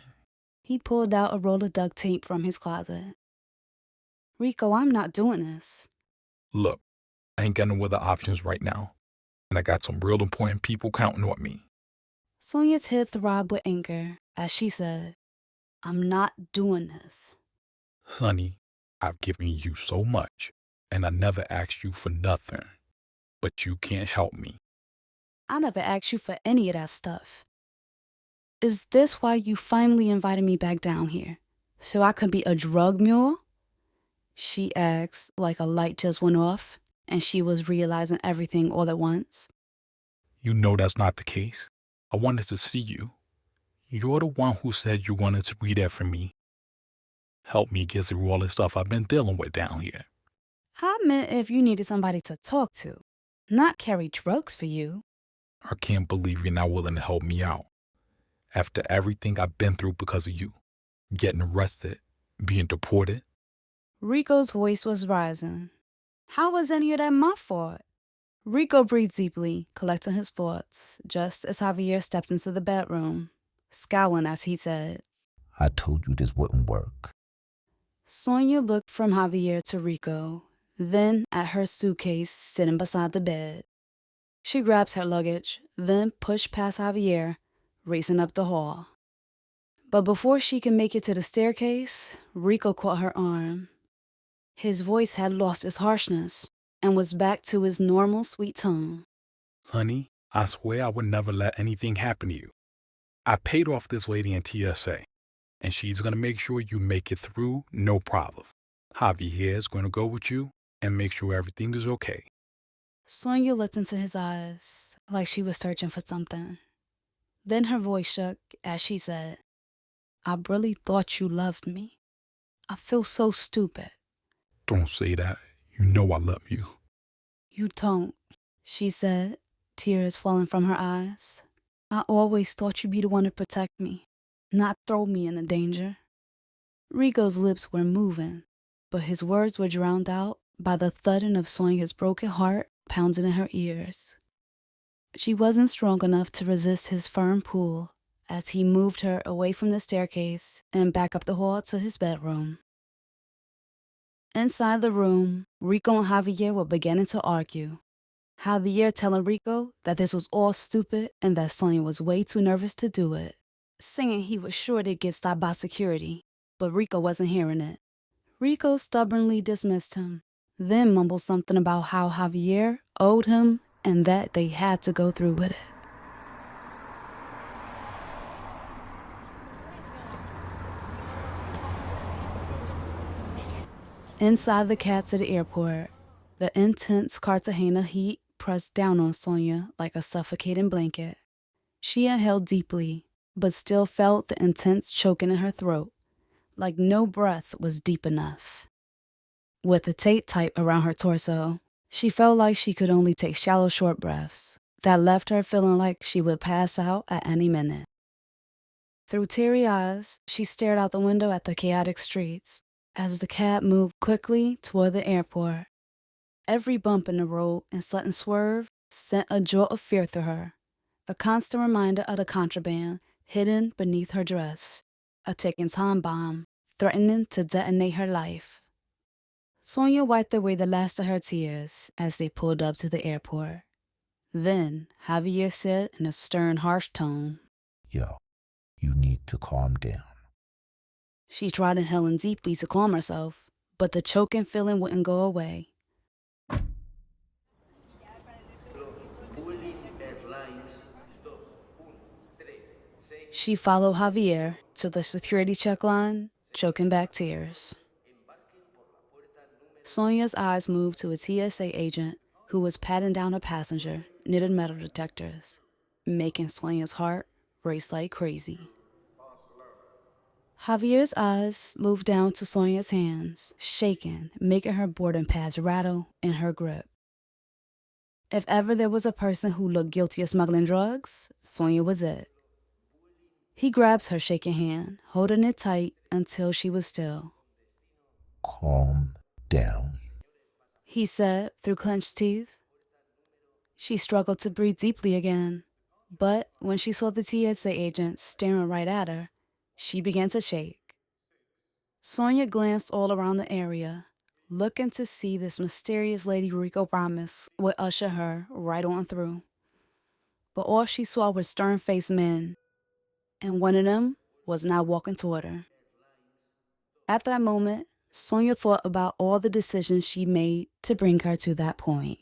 He pulled out a roll of duct tape from his closet. Rico, I'm not doing this. Look, I ain't got no other options right now, and I got some real important people counting on me. Sonia's head throbbed with anger as she said, I'm not doing this. Honey, I've given you so much, and I never asked you for nothing. But you can't help me. I never asked you for any of that stuff. Is this why you finally invited me back down here? So I could be a drug mule? She asked like a light just went off, and she was realizing everything all at once. You know that's not the case. I wanted to see you. You're the one who said you wanted to be there for me. Help me get through all the stuff I've been dealing with down here. I meant if you needed somebody to talk to, not carry drugs for you. I can't believe you're not willing to help me out. After everything I've been through because of you, getting arrested, being deported. Rico's voice was rising. How was any of that my fault? Rico breathed deeply, collecting his thoughts, just as Javier stepped into the bedroom, scowling as he said, I told you this wouldn't work. Sonia looked from Javier to Rico, then at her suitcase sitting beside the bed. She grabs her luggage, then pushed past Javier, racing up the hall. But before she could make it to the staircase, Rico caught her arm. His voice had lost its harshness and was back to his normal sweet tone. Honey, I swear I would never let anything happen to you. I paid off this lady in TSA, and she's going to make sure you make it through no problem. Javier is going to go with you and make sure everything is okay. Sonia looked into his eyes like she was searching for something. Then her voice shook as she said, I really thought you loved me. I feel so stupid. Don't say that. You know I love you. You don't, she said, tears falling from her eyes. I always thought you'd be the one to protect me, not throw me into danger. Rico's lips were moving, but his words were drowned out by the thudding of Sonia's broken heart pounding in her ears. She wasn't strong enough to resist his firm pull as he moved her away from the staircase and back up the hall to his bedroom. Inside the room, Rico and Javier were beginning to argue. Javier telling Rico that this was all stupid and that Sonia was way too nervous to do it, saying he was sure they'd get stopped by security, but Rico wasn't hearing it. Rico stubbornly dismissed him, then mumbled something about how Javier owed him and that they had to go through with it. Inside the cats at the airport, the intense Cartagena heat pressed down on Sonia like a suffocating blanket. She inhaled deeply, but still felt the intense choking in her throat, like no breath was deep enough. With the tape tight around her torso, she felt like she could only take shallow, short breaths that left her feeling like she would pass out at any minute. Through teary eyes, she stared out the window at the chaotic streets as the cab moved quickly toward the airport, Every bump in the road and sudden swerve sent a jolt of fear through her, a constant reminder of the contraband hidden beneath her dress, a ticking time bomb threatening to detonate her life. Sonia wiped away the last of her tears as they pulled up to the airport. Then Javier said in a stern, harsh tone, Yo, you need to calm down. She tried inhaling deeply to calm herself, but the choking feeling wouldn't go away. She followed Javier to the security check line, choking back tears. Sonia's eyes moved to a TSA agent who was patting down a passenger near the metal detectors, making Sonia's heart race like crazy. Javier's eyes moved down to Sonia's hands, shaking, making her boarding pass rattle in her grip. If ever there was a person who looked guilty of smuggling drugs, Sonia was it. He grabs her shaking hand, holding it tight until she was still. Calm down. He said through clenched teeth. She struggled to breathe deeply again, but when she saw the TSA agent staring right at her, she began to shake. Sonia glanced all around the area, looking to see this mysterious lady Rico promised would usher her right on through. But all she saw were stern-faced men, and one of them was now walking toward her. At that moment, Sonia thought about all the decisions she made to bring her to that point.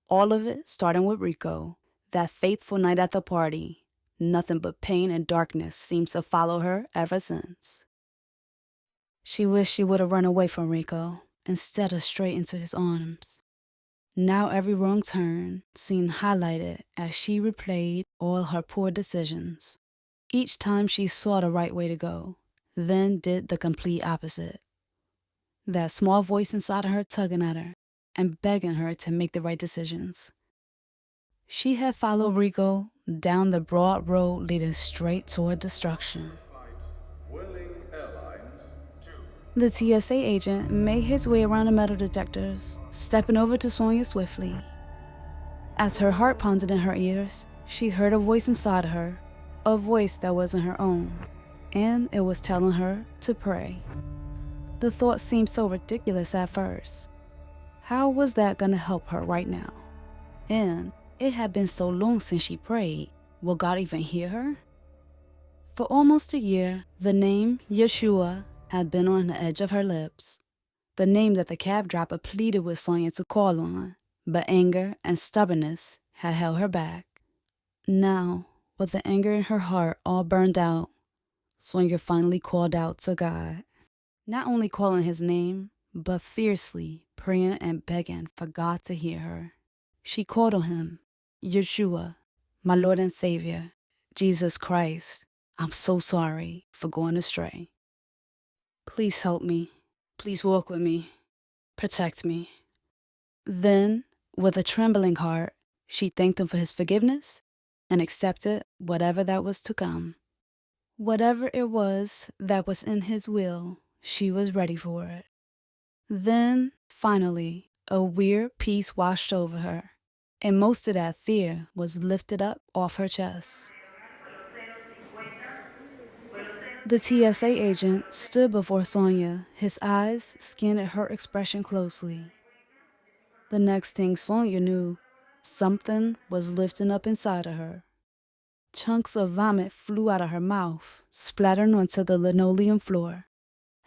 All of it starting with Rico, that fateful night at the party. Nothing but pain and darkness seems to follow her ever since. She wished she would have run away from Rico instead of straight into his arms. Now every wrong turn seemed highlighted as she replayed all her poor decisions. Each time she saw the right way to go, then did the complete opposite. That small voice inside of her tugging at her and begging her to make the right decisions. She had followed Rico down the broad road leading straight toward destruction. The TSA agent made his way around the metal detectors, stepping over to Sonia swiftly. As her heart pounded in her ears, she heard a voice inside of her, a voice that wasn't her own, and it was telling her to pray. The thought seemed so ridiculous at first. How was that going to help her right now? And it had been so long since she prayed. Will God even hear her? For almost a year, the name Yeshua had been on the edge of her lips. The name that the cab driver pleaded with Sonia to call on, but anger and stubbornness had held her back. Now, with the anger in her heart all burned out, Sonia finally called out to God. Not only calling his name, but fiercely praying and begging for God to hear her. She called on him, Yeshua, my Lord and Savior, Jesus Christ. I'm so sorry for going astray. Please help me. Please walk with me. Protect me. Then, with a trembling heart, she thanked him for his forgiveness and accepted whatever that was to come. Whatever it was that was in his will, she was ready for it. Then, finally, a weird peace washed over her, and most of that fear was lifted up off her chest. The TSA agent stood before Sonia, his eyes scanning her expression closely. The next thing Sonia knew, something was lifting up inside of her. Chunks of vomit flew out of her mouth, splattering onto the linoleum floor.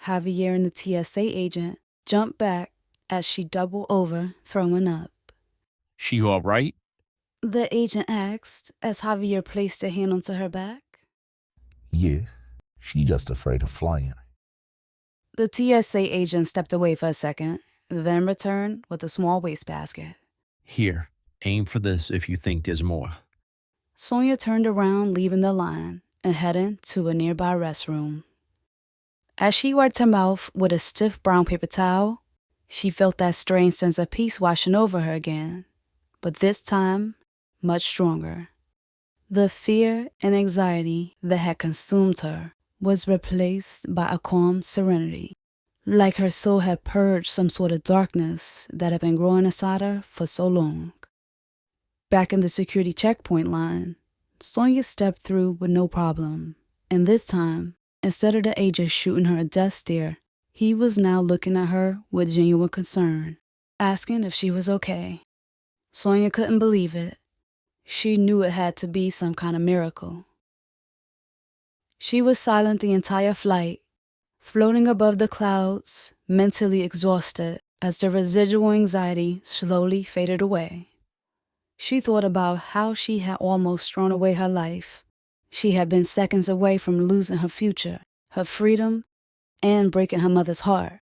Javier and the TSA agent jumped back as she doubled over, throwing up. She all right? The agent asked as Javier placed a hand onto her back. Yeah, she just afraid of flying. The TSA agent stepped away for a second, then returned with a small wastebasket. Here, aim for this if you think there's more. Sonia turned around, leaving the line, and heading to a nearby restroom. As she wiped her mouth with a stiff brown paper towel, she felt that strange sense of peace washing over her again, but this time, much stronger. The fear and anxiety that had consumed her was replaced by a calm serenity. like her soul had purged some sort of darkness that had been growing inside her for so long. Back in the security checkpoint line, Sonia stepped through with no problem, and this time, instead of the agent shooting her a death stare, he was now looking at her with genuine concern, asking if she was okay. Sonia couldn't believe it. She knew it had to be some kind of miracle. She was silent the entire flight, floating above the clouds, mentally exhausted as the residual anxiety slowly faded away. She thought about how she had almost thrown away her life. She had been seconds away from losing her future, her freedom, and breaking her mother's heart,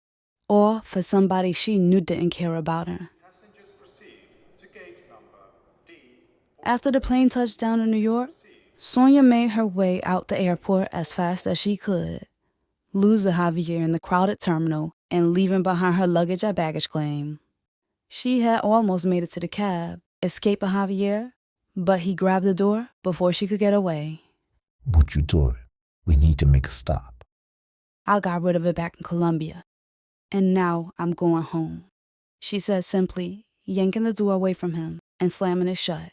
all for somebody she knew didn't care about her. Passengers proceed to gate number D. After the plane touched down in New York, Sonia made her way out the airport as fast as she could, losing Javier in the crowded terminal and leaving behind her luggage at baggage claim. She had almost made it to the cab, escaping Javier, but he grabbed the door before she could get away. What you doing? We need to make a stop. I got rid of it back in Colombia, and now I'm going home, she said simply, yanking the door away from him and slamming it shut.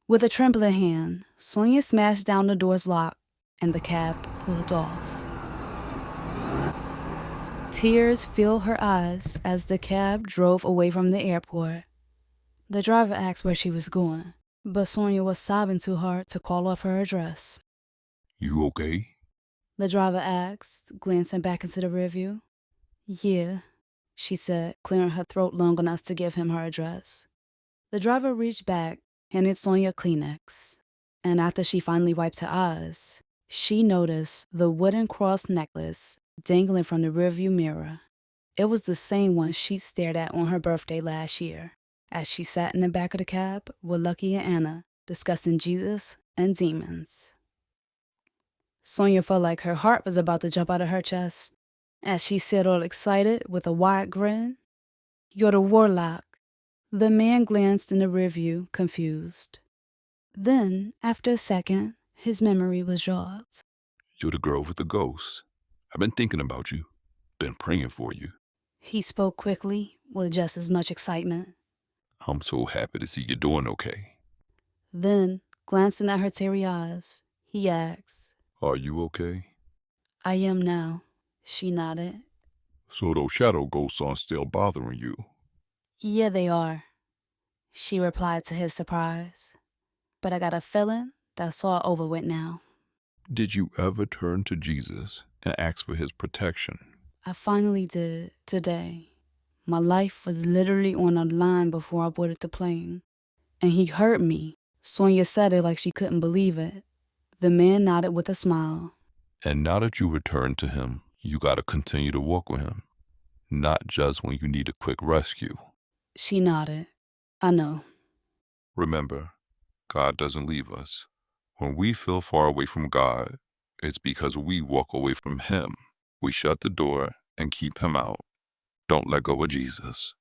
With a trembling hand, Sonia smashed down the door's lock, and the cab pulled off. Tears filled her eyes as the cab drove away from the airport. The driver asked where she was going, but Sonia was sobbing too hard to call off her address. You okay? The driver asked, glancing back into the rearview. Yeah, she said, clearing her throat long enough to give him her address. The driver reached back, handed Sonia a Kleenex, and after she finally wiped her eyes, she noticed the wooden cross necklace dangling from the rearview mirror. It was the same one she stared at on her birthday last year, as she sat in the back of the cab with Lucky and Anna discussing Jesus and demons. Sonia felt like her heart was about to jump out of her chest as she said all excited with a wide grin, "You're the warlock." The man glanced in the rearview, confused. Then, after a second, his memory was jogged. You're the girl with the ghost. I've been thinking about you. Been praying for you. He spoke quickly, with just as much excitement. I'm so happy to see you doing okay. Then, glancing at her teary eyes, he asked, Are you okay? "I am now," she nodded. So those shadow ghosts aren't still bothering you? "Yeah, they are," she replied to his surprise. "But I got a feeling that's all over with now." Did you ever turn to Jesus and ask for his protection? I finally did, today. My life was literally on the line before I boarded the plane. And he heard me. Sonia said it like she couldn't believe it. The man nodded with a smile. And now that you returned to him, you gotta continue to walk with him. Not just when you need a quick rescue. She nodded. I know. Remember, God doesn't leave us. When we feel far away from God, it's because we walk away from him. We shut the door and keep him out. Don't let go of Jesus.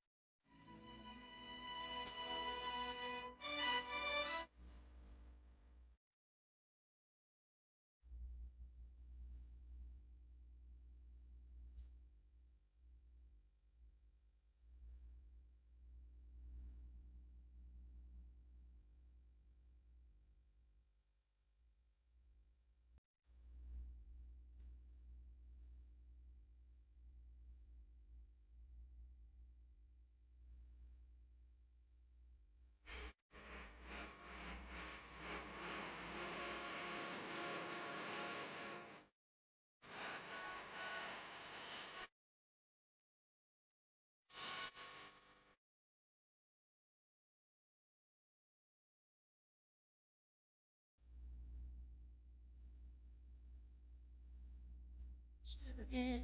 Say it again.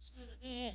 Say it again.